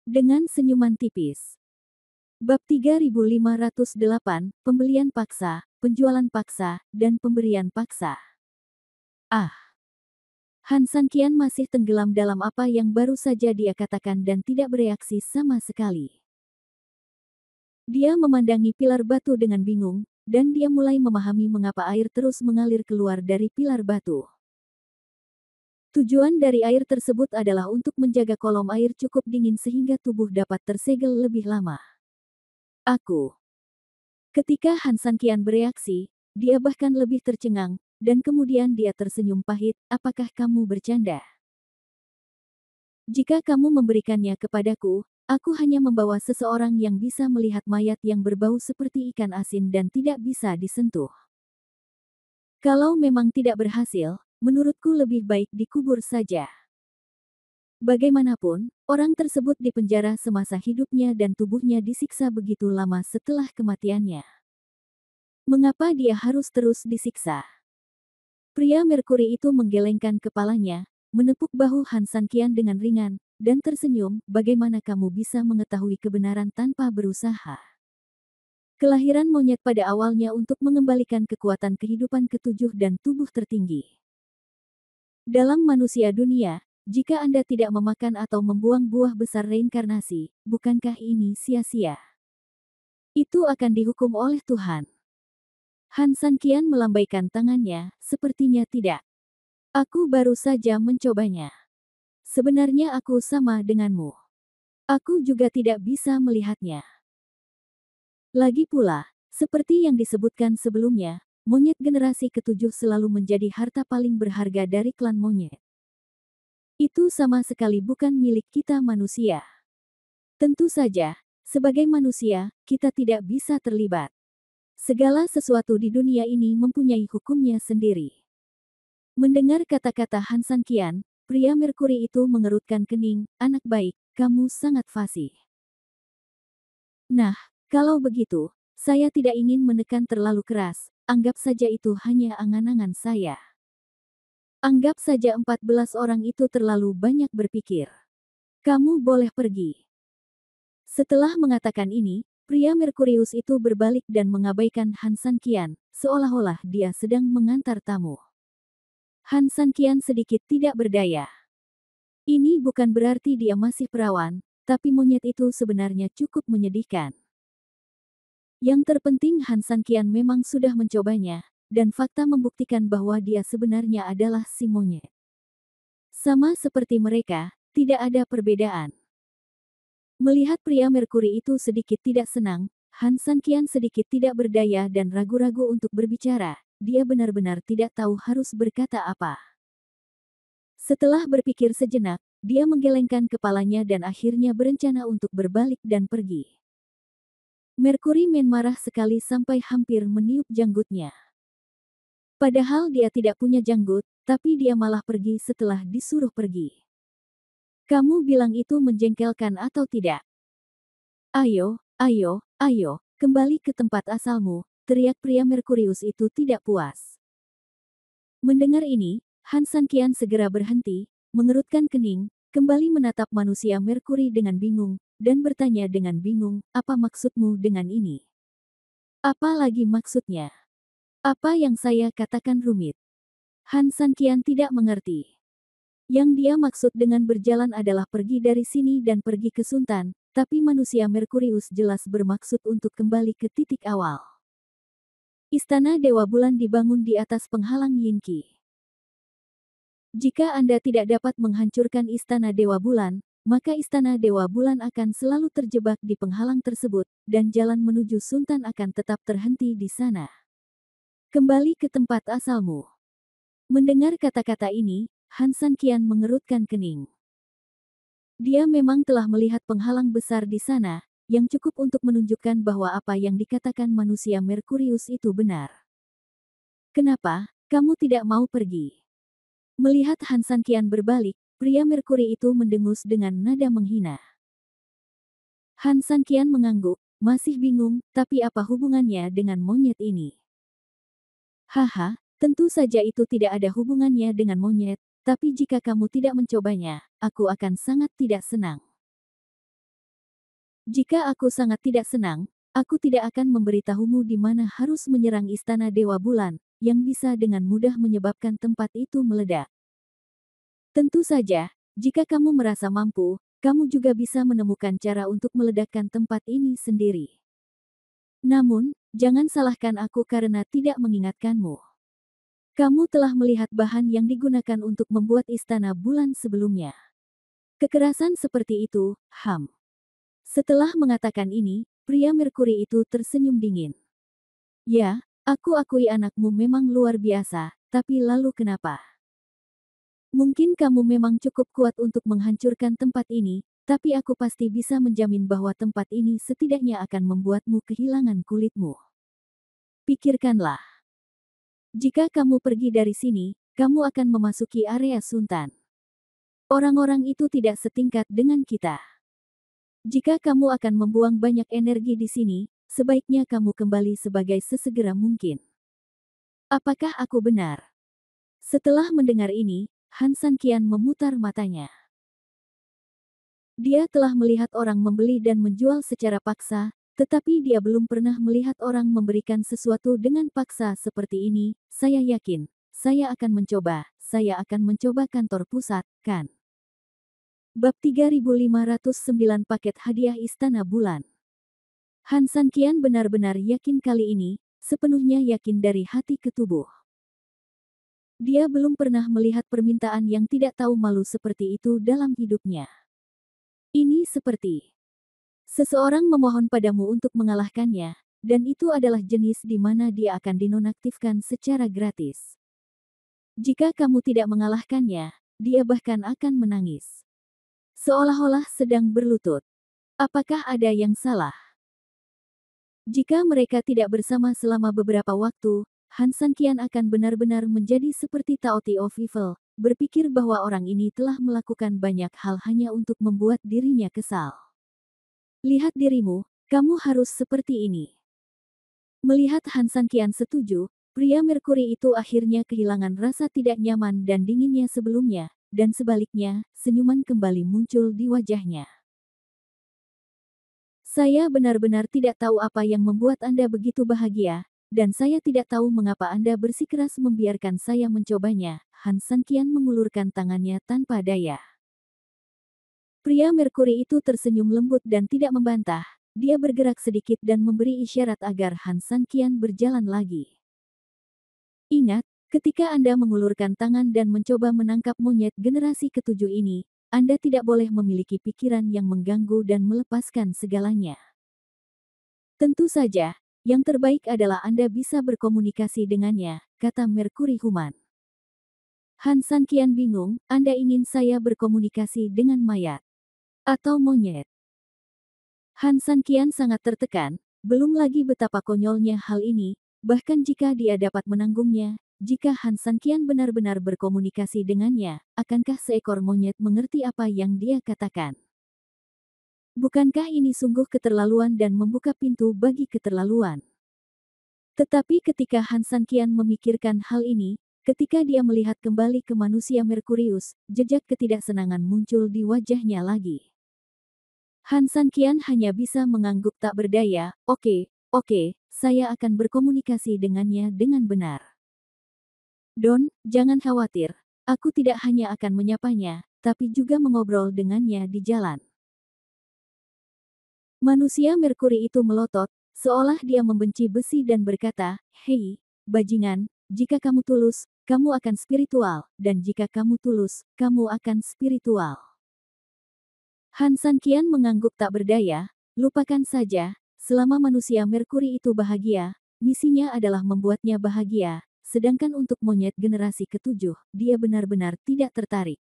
Dengan senyuman tipis. Bab 3508, Pembelian Paksa, Penjualan Paksa, dan Pemberian Paksa. Ah! Han Sanqian masih tenggelam dalam apa yang baru saja dia katakan dan tidak bereaksi sama sekali. Dia memandangi pilar batu dengan bingung, dan dia mulai memahami mengapa air terus mengalir keluar dari pilar batu. Tujuan dari air tersebut adalah untuk menjaga kolom air cukup dingin sehingga tubuh dapat tersegel lebih lama. Aku. Ketika Han Sanqian bereaksi, dia bahkan lebih tercengang, dan kemudian dia tersenyum pahit, apakah kamu bercanda? Jika kamu memberikannya kepadaku, aku hanya membawa seseorang yang bisa melihat mayat yang berbau seperti ikan asin dan tidak bisa disentuh. Kalau memang tidak berhasil, menurutku lebih baik dikubur saja. Bagaimanapun, orang tersebut dipenjara semasa hidupnya dan tubuhnya disiksa begitu lama setelah kematiannya. Mengapa dia harus terus disiksa? Pria Merkuri itu menggelengkan kepalanya, menepuk bahu Han Sanqian dengan ringan, dan tersenyum, bagaimana kamu bisa mengetahui kebenaran tanpa berusaha? Kelahiran monyet pada awalnya untuk mengembalikan kekuatan kehidupan ketujuh dan tubuh tertinggi. Dalam manusia dunia, jika Anda tidak memakan atau membuang buah besar reinkarnasi, bukankah ini sia-sia? Itu akan dihukum oleh Tuhan. Han Sanqian melambaikan tangannya, sepertinya tidak. Aku baru saja mencobanya. Sebenarnya aku sama denganmu. Aku juga tidak bisa melihatnya. Lagi pula, seperti yang disebutkan sebelumnya, monyet generasi ketujuh selalu menjadi harta paling berharga dari klan monyet. Itu sama sekali bukan milik kita manusia. Tentu saja, sebagai manusia, kita tidak bisa terlibat. Segala sesuatu di dunia ini mempunyai hukumnya sendiri. Mendengar kata-kata Han Sanqian, pria Merkuri itu mengerutkan kening, anak baik, kamu sangat fasih. Nah, kalau begitu, saya tidak ingin menekan terlalu keras, anggap saja itu hanya angan-angan saya. Anggap saja 14 orang itu terlalu banyak berpikir. Kamu boleh pergi. Setelah mengatakan ini, pria Merkurius itu berbalik dan mengabaikan Han Sanqian, seolah-olah dia sedang mengantar tamu. Han Sanqian sedikit tidak berdaya. Ini bukan berarti dia masih perawan, tapi monyet itu sebenarnya cukup menyedihkan. Yang terpenting Han Sanqian memang sudah mencobanya, dan fakta membuktikan bahwa dia sebenarnya adalah si monyet. Sama seperti mereka, tidak ada perbedaan. Melihat pria Merkuri itu sedikit tidak senang, Han Sanqian sedikit tidak berdaya dan ragu-ragu untuk berbicara, dia benar-benar tidak tahu harus berkata apa. Setelah berpikir sejenak, dia menggelengkan kepalanya dan akhirnya berencana untuk berbalik dan pergi. Merkuri marah sekali sampai hampir meniup janggutnya. Padahal dia tidak punya janggut, tapi dia malah pergi setelah disuruh pergi. Kamu bilang itu menjengkelkan atau tidak? Ayo, ayo, ayo, kembali ke tempat asalmu, teriak pria Merkurius itu tidak puas. Mendengar ini, Han Sanqian segera berhenti, mengerutkan kening, kembali menatap manusia Merkuri dengan bingung, dan bertanya dengan bingung, apa maksudmu dengan ini? Apa lagi maksudnya? Apa yang saya katakan rumit? Han Sanqian tidak mengerti. Yang dia maksud dengan berjalan adalah pergi dari sini dan pergi ke Suntan, tapi manusia Merkurius jelas bermaksud untuk kembali ke titik awal. Istana Dewa Bulan dibangun di atas penghalang Yinqi. Jika Anda tidak dapat menghancurkan Istana Dewa Bulan, maka Istana Dewa Bulan akan selalu terjebak di penghalang tersebut, dan jalan menuju Suntan akan tetap terhenti di sana. Kembali ke tempat asalmu. Mendengar kata-kata ini, Han San Qian mengerutkan kening. Dia memang telah melihat penghalang besar di sana, yang cukup untuk menunjukkan bahwa apa yang dikatakan manusia Merkurius itu benar. Kenapa, kamu tidak mau pergi? Melihat Han San Qian berbalik, pria Merkuri itu mendengus dengan nada menghina. Han San Qian mengangguk, masih bingung, tapi apa hubungannya dengan monyet ini? Haha, tentu saja itu tidak ada hubungannya dengan monyet. Tapi jika kamu tidak mencobanya, aku akan sangat tidak senang. Jika aku sangat tidak senang, aku tidak akan memberitahumu di mana harus menyerang Istana Dewa Bulan, yang bisa dengan mudah menyebabkan tempat itu meledak. Tentu saja, jika kamu merasa mampu, kamu juga bisa menemukan cara untuk meledakkan tempat ini sendiri. Namun, jangan salahkan aku karena tidak mengingatkanmu. Kamu telah melihat bahan yang digunakan untuk membuat Istana Bulan sebelumnya. Kekerasan seperti itu, Setelah mengatakan ini, pria Merkuri itu tersenyum dingin. Ya, aku akui anakmu memang luar biasa, tapi lalu kenapa? Mungkin kamu memang cukup kuat untuk menghancurkan tempat ini, tapi aku pasti bisa menjamin bahwa tempat ini setidaknya akan membuatmu kehilangan kulitmu. Pikirkanlah. Jika kamu pergi dari sini, kamu akan memasuki area Suntan. Orang-orang itu tidak setingkat dengan kita. Jika kamu akan membuang banyak energi di sini, sebaiknya kamu kembali sebagai sesegera mungkin. Apakah aku benar? Setelah mendengar ini, Han San Qian memutar matanya. Dia telah melihat orang membeli dan menjual secara paksa, tetapi dia belum pernah melihat orang memberikan sesuatu dengan paksa seperti ini. Saya yakin, saya akan mencoba kantor pusat, kan? Bab 3509 Paket Hadiah Istana Bulan. Han San Qian benar-benar yakin kali ini, sepenuhnya yakin dari hati ke tubuh. Dia belum pernah melihat permintaan yang tidak tahu malu seperti itu dalam hidupnya. Ini seperti seseorang memohon padamu untuk mengalahkannya, dan itu adalah jenis di mana dia akan dinonaktifkan secara gratis. Jika kamu tidak mengalahkannya, dia bahkan akan menangis. Seolah-olah sedang berlutut. Apakah ada yang salah? Jika mereka tidak bersama selama beberapa waktu, Han San Qian akan benar-benar menjadi seperti Taoti of Evil, berpikir bahwa orang ini telah melakukan banyak hal hanya untuk membuat dirinya kesal. Lihat dirimu, kamu harus seperti ini. Melihat Han San Qian setuju, pria Merkuri itu akhirnya kehilangan rasa tidak nyaman dan dinginnya sebelumnya, dan sebaliknya, senyuman kembali muncul di wajahnya. Saya benar-benar tidak tahu apa yang membuat Anda begitu bahagia, dan saya tidak tahu mengapa Anda bersikeras membiarkan saya mencobanya. Han San Qian mengulurkan tangannya tanpa daya. Pria Merkuri itu tersenyum lembut dan tidak membantah. Dia bergerak sedikit dan memberi isyarat agar Han San Qian berjalan lagi. Ingat, ketika Anda mengulurkan tangan dan mencoba menangkap monyet generasi ketujuh ini, Anda tidak boleh memiliki pikiran yang mengganggu dan melepaskan segalanya. Tentu saja, yang terbaik adalah Anda bisa berkomunikasi dengannya, kata Merkuri Human. Han San Qian bingung, Anda ingin saya berkomunikasi dengan mayat? Atau monyet? Han San Qian sangat tertekan, belum lagi betapa konyolnya hal ini, bahkan jika dia dapat menanggungnya, jika Han San Qian benar-benar berkomunikasi dengannya, akankah seekor monyet mengerti apa yang dia katakan? Bukankah ini sungguh keterlaluan dan membuka pintu bagi keterlaluan? Tetapi ketika Han San Qian memikirkan hal ini, ketika dia melihat kembali ke manusia Merkurius, jejak ketidaksenangan muncul di wajahnya lagi. Han San Qian hanya bisa mengangguk tak berdaya. Oke, saya akan berkomunikasi dengannya dengan benar. Don, jangan khawatir. Aku tidak hanya akan menyapanya, tapi juga mengobrol dengannya di jalan. Manusia Merkuri itu melotot, seolah dia membenci besi dan berkata, "Hei, bajingan, jika kamu tulus, kamu akan spiritual, dan jika kamu tulus, kamu akan spiritual." Han San Qian mengangguk tak berdaya, lupakan saja, selama manusia Merkuri itu bahagia, misinya adalah membuatnya bahagia, sedangkan untuk monyet generasi ketujuh, dia benar-benar tidak tertarik.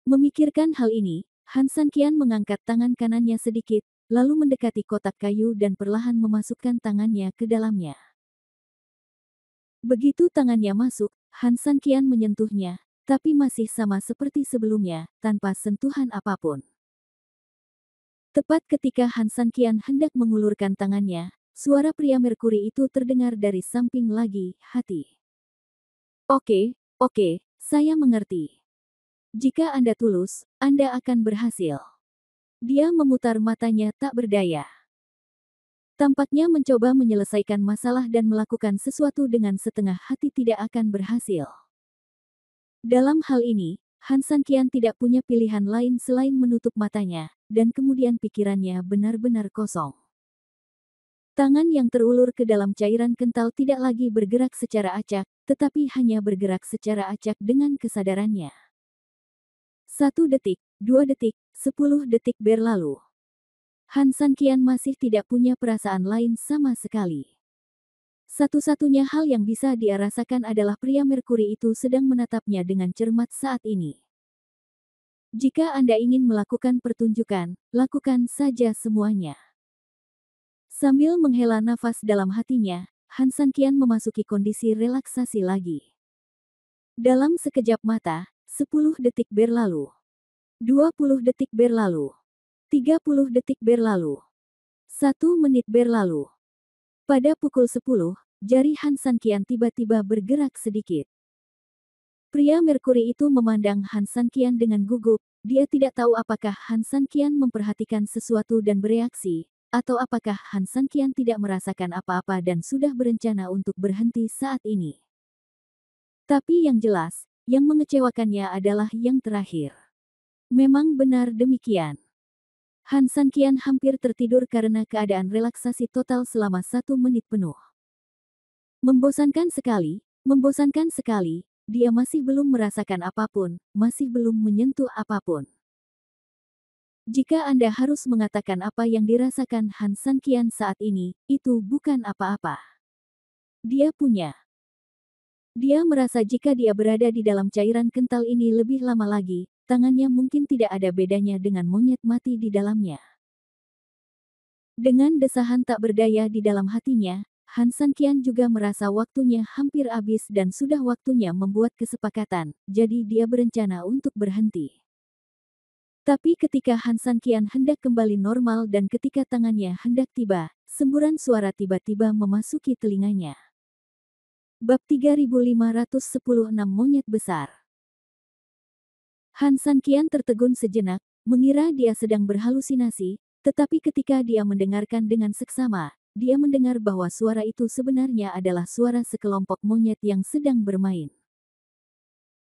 Memikirkan hal ini, Han Sanqian mengangkat tangan kanannya sedikit, lalu mendekati kotak kayu dan perlahan memasukkan tangannya ke dalamnya. Begitu tangannya masuk, Han Sanqian menyentuhnya, tapi masih sama seperti sebelumnya, tanpa sentuhan apapun. Tepat ketika Han Sanqian hendak mengulurkan tangannya, suara pria Merkuri itu terdengar dari samping lagi, hati. Oke, saya mengerti. Jika Anda tulus, Anda akan berhasil. Dia memutar matanya tak berdaya. Tampaknya mencoba menyelesaikan masalah dan melakukan sesuatu dengan setengah hati tidak akan berhasil. Dalam hal ini, Han Sanqian tidak punya pilihan lain selain menutup matanya, dan kemudian pikirannya benar-benar kosong. Tangan yang terulur ke dalam cairan kental tidak lagi bergerak secara acak, tetapi hanya bergerak secara acak dengan kesadarannya. 1 detik, 2 detik, 10 detik berlalu. Han Sanqian masih tidak punya perasaan lain sama sekali. Satu-satunya hal yang bisa dia rasakan adalah pria Merkuri itu sedang menatapnya dengan cermat saat ini. Jika Anda ingin melakukan pertunjukan, lakukan saja semuanya. Sambil menghela nafas dalam hatinya, Han Sanqian memasuki kondisi relaksasi lagi. Dalam sekejap mata, 10 detik berlalu. 20 detik berlalu. 30 detik berlalu. 1 menit berlalu. Pada pukul 10, jari Han Sanqian tiba-tiba bergerak sedikit. Pria Merkuri itu memandang Han Sanqian dengan gugup, dia tidak tahu apakah Han Sanqian memperhatikan sesuatu dan bereaksi, atau apakah Han Sanqian tidak merasakan apa-apa dan sudah berencana untuk berhenti saat ini. Tapi yang jelas, yang mengecewakannya adalah yang terakhir. Memang benar demikian. Han Sanqian hampir tertidur karena keadaan relaksasi total selama 1 menit penuh. Membosankan sekali, dia masih belum merasakan apapun, masih belum menyentuh apapun. Jika Anda harus mengatakan apa yang dirasakan Han Sanqian saat ini, itu bukan apa-apa. Dia merasa jika dia berada di dalam cairan kental ini lebih lama lagi, tangannya mungkin tidak ada bedanya dengan monyet mati di dalamnya. Dengan desahan tak berdaya di dalam hatinya, Han Sanqian juga merasa waktunya hampir habis dan sudah waktunya membuat kesepakatan, jadi dia berencana untuk berhenti. Tapi ketika Han Sanqian hendak kembali normal dan ketika tangannya hendak tiba, semburan suara tiba-tiba memasuki telinganya. Bab 3516 Monyet Besar. Han Sanqian tertegun sejenak, mengira dia sedang berhalusinasi, tetapi ketika dia mendengarkan dengan seksama, dia mendengar bahwa suara itu sebenarnya adalah suara sekelompok monyet yang sedang bermain.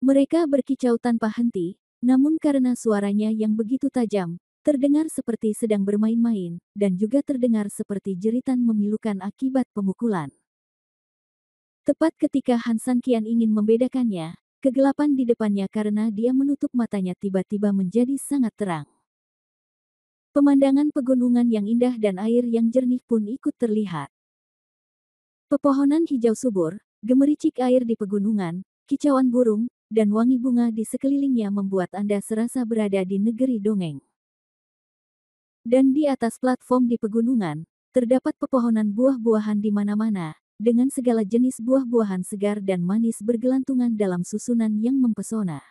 Mereka berkicau tanpa henti, namun karena suaranya yang begitu tajam, terdengar seperti sedang bermain-main, dan juga terdengar seperti jeritan memilukan akibat pemukulan. Tepat ketika Han Sanqian ingin membedakannya, kegelapan di depannya karena dia menutup matanya tiba-tiba menjadi sangat terang. Pemandangan pegunungan yang indah dan air yang jernih pun ikut terlihat. Pepohonan hijau subur, gemericik air di pegunungan, kicauan burung, dan wangi bunga di sekelilingnya membuat Anda serasa berada di negeri dongeng. Dan di atas platform di pegunungan, terdapat pepohonan buah-buahan di mana-mana, dengan segala jenis buah-buahan segar dan manis bergelantungan dalam susunan yang mempesona.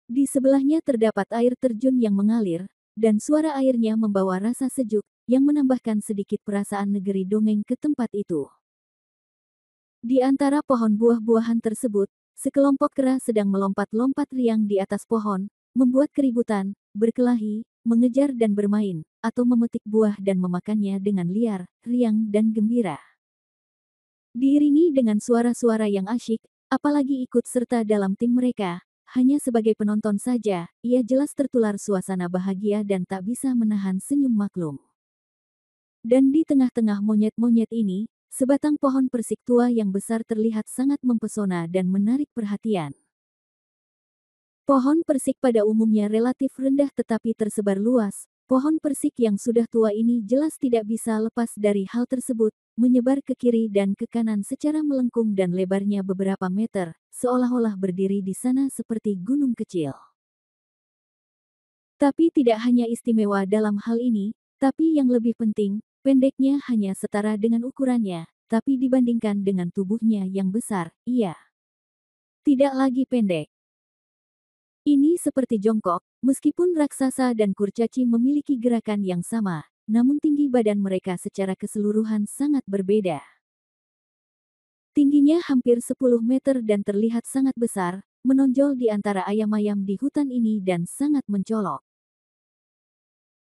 Di sebelahnya terdapat air terjun yang mengalir, dan suara airnya membawa rasa sejuk, yang menambahkan sedikit perasaan negeri dongeng ke tempat itu. Di antara pohon buah-buahan tersebut, sekelompok kera sedang melompat-lompat riang di atas pohon, membuat keributan, berkelahi, mengejar dan bermain, atau memetik buah dan memakannya dengan liar, riang dan gembira. Diiringi dengan suara-suara yang asyik, apalagi ikut serta dalam tim mereka, hanya sebagai penonton saja, ia jelas tertular suasana bahagia dan tak bisa menahan senyum maklum. Dan di tengah-tengah monyet-monyet ini, sebatang pohon persik tua yang besar terlihat sangat mempesona dan menarik perhatian. Pohon persik pada umumnya relatif rendah tetapi tersebar luas. Pohon persik yang sudah tua ini jelas tidak bisa lepas dari hal tersebut, menyebar ke kiri dan ke kanan secara melengkung dan lebarnya beberapa meter, seolah-olah berdiri di sana seperti gunung kecil. Tapi tidak hanya istimewa dalam hal ini, tapi yang lebih penting, pendeknya hanya setara dengan ukurannya, tapi dibandingkan dengan tubuhnya yang besar, ia tidak lagi pendek. Ini seperti jongkok, meskipun raksasa dan kurcaci memiliki gerakan yang sama, namun tinggi badan mereka secara keseluruhan sangat berbeda. Tingginya hampir 10 meter dan terlihat sangat besar, menonjol di antara ayam-ayam di hutan ini dan sangat mencolok.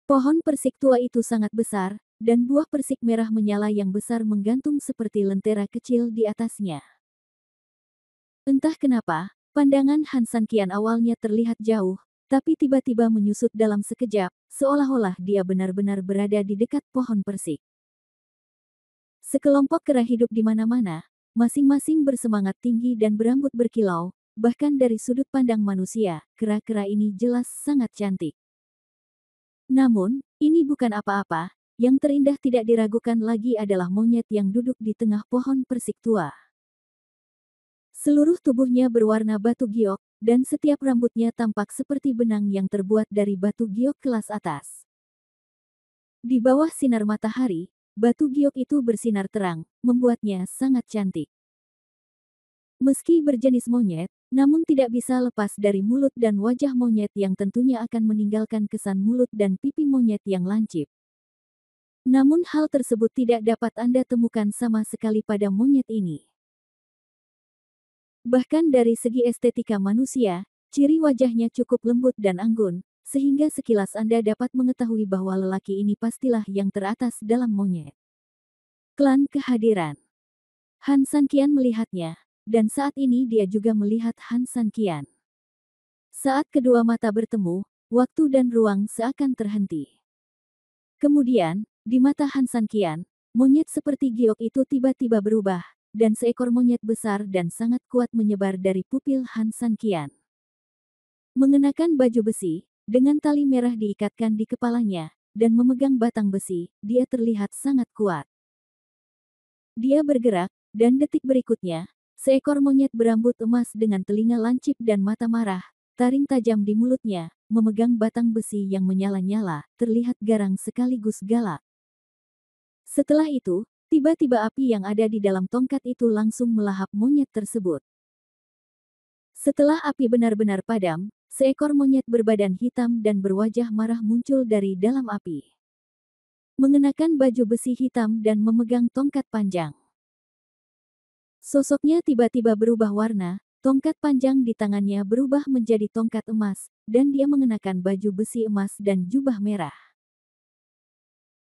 Pohon persik tua itu sangat besar, dan buah persik merah menyala yang besar menggantung seperti lentera kecil di atasnya. Entah kenapa, pandangan Han Sanqian awalnya terlihat jauh, tapi tiba-tiba menyusut dalam sekejap, seolah-olah dia benar-benar berada di dekat pohon persik. Sekelompok kera hidup di mana-mana, masing-masing bersemangat tinggi dan berambut berkilau, bahkan dari sudut pandang manusia, kera-kera ini jelas sangat cantik. Namun, ini bukan apa-apa, yang terindah tidak diragukan lagi adalah monyet yang duduk di tengah pohon persik tua. Seluruh tubuhnya berwarna batu giok, dan setiap rambutnya tampak seperti benang yang terbuat dari batu giok kelas atas. Di bawah sinar matahari, batu giok itu bersinar terang, membuatnya sangat cantik. Meski berjenis monyet, namun tidak bisa lepas dari mulut dan wajah monyet yang tentunya akan meninggalkan kesan mulut dan pipi monyet yang lancip. Namun hal tersebut tidak dapat Anda temukan sama sekali pada monyet ini. Bahkan dari segi estetika manusia, ciri wajahnya cukup lembut dan anggun, sehingga sekilas Anda dapat mengetahui bahwa lelaki ini pastilah yang teratas dalam monyet. Klan kehadiran. Han Sanqian melihatnya, dan saat ini dia juga melihat Han Sanqian. Saat kedua mata bertemu, waktu dan ruang seakan terhenti. Kemudian, di mata Han Sanqian, monyet seperti giok itu tiba-tiba berubah, dan seekor monyet besar dan sangat kuat menyebar dari pupil Han Sanqian. Mengenakan baju besi, dengan tali merah diikatkan di kepalanya, dan memegang batang besi, dia terlihat sangat kuat. Dia bergerak, dan detik berikutnya, seekor monyet berambut emas dengan telinga lancip dan mata marah, taring tajam di mulutnya, memegang batang besi yang menyala-nyala, terlihat garang sekaligus galak. Setelah itu, tiba-tiba api yang ada di dalam tongkat itu langsung melahap monyet tersebut. Setelah api benar-benar padam, seekor monyet berbadan hitam dan berwajah marah muncul dari dalam api. Mengenakan baju besi hitam dan memegang tongkat panjang. Sosoknya tiba-tiba berubah warna, tongkat panjang di tangannya berubah menjadi tongkat emas, dan dia mengenakan baju besi emas dan jubah merah.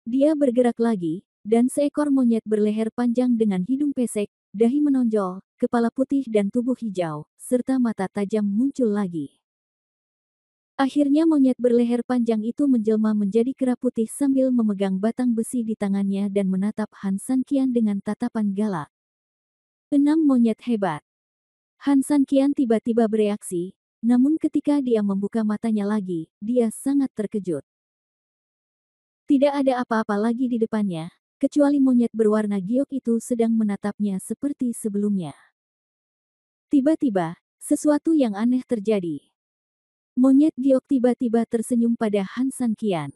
Dia bergerak lagi, dan seekor monyet berleher panjang dengan hidung pesek, dahi menonjol, kepala putih dan tubuh hijau, serta mata tajam muncul lagi. Akhirnya monyet berleher panjang itu menjelma menjadi kera putih sambil memegang batang besi di tangannya dan menatap Han Sanqian dengan tatapan galak. 6 monyet hebat. Han Sanqian tiba-tiba bereaksi, namun ketika dia membuka matanya lagi, dia sangat terkejut. Tidak ada apa-apa lagi di depannya, kecuali monyet berwarna giok itu sedang menatapnya seperti sebelumnya. Tiba-tiba, sesuatu yang aneh terjadi. Monyet giok tiba-tiba tersenyum pada Han Sanqian.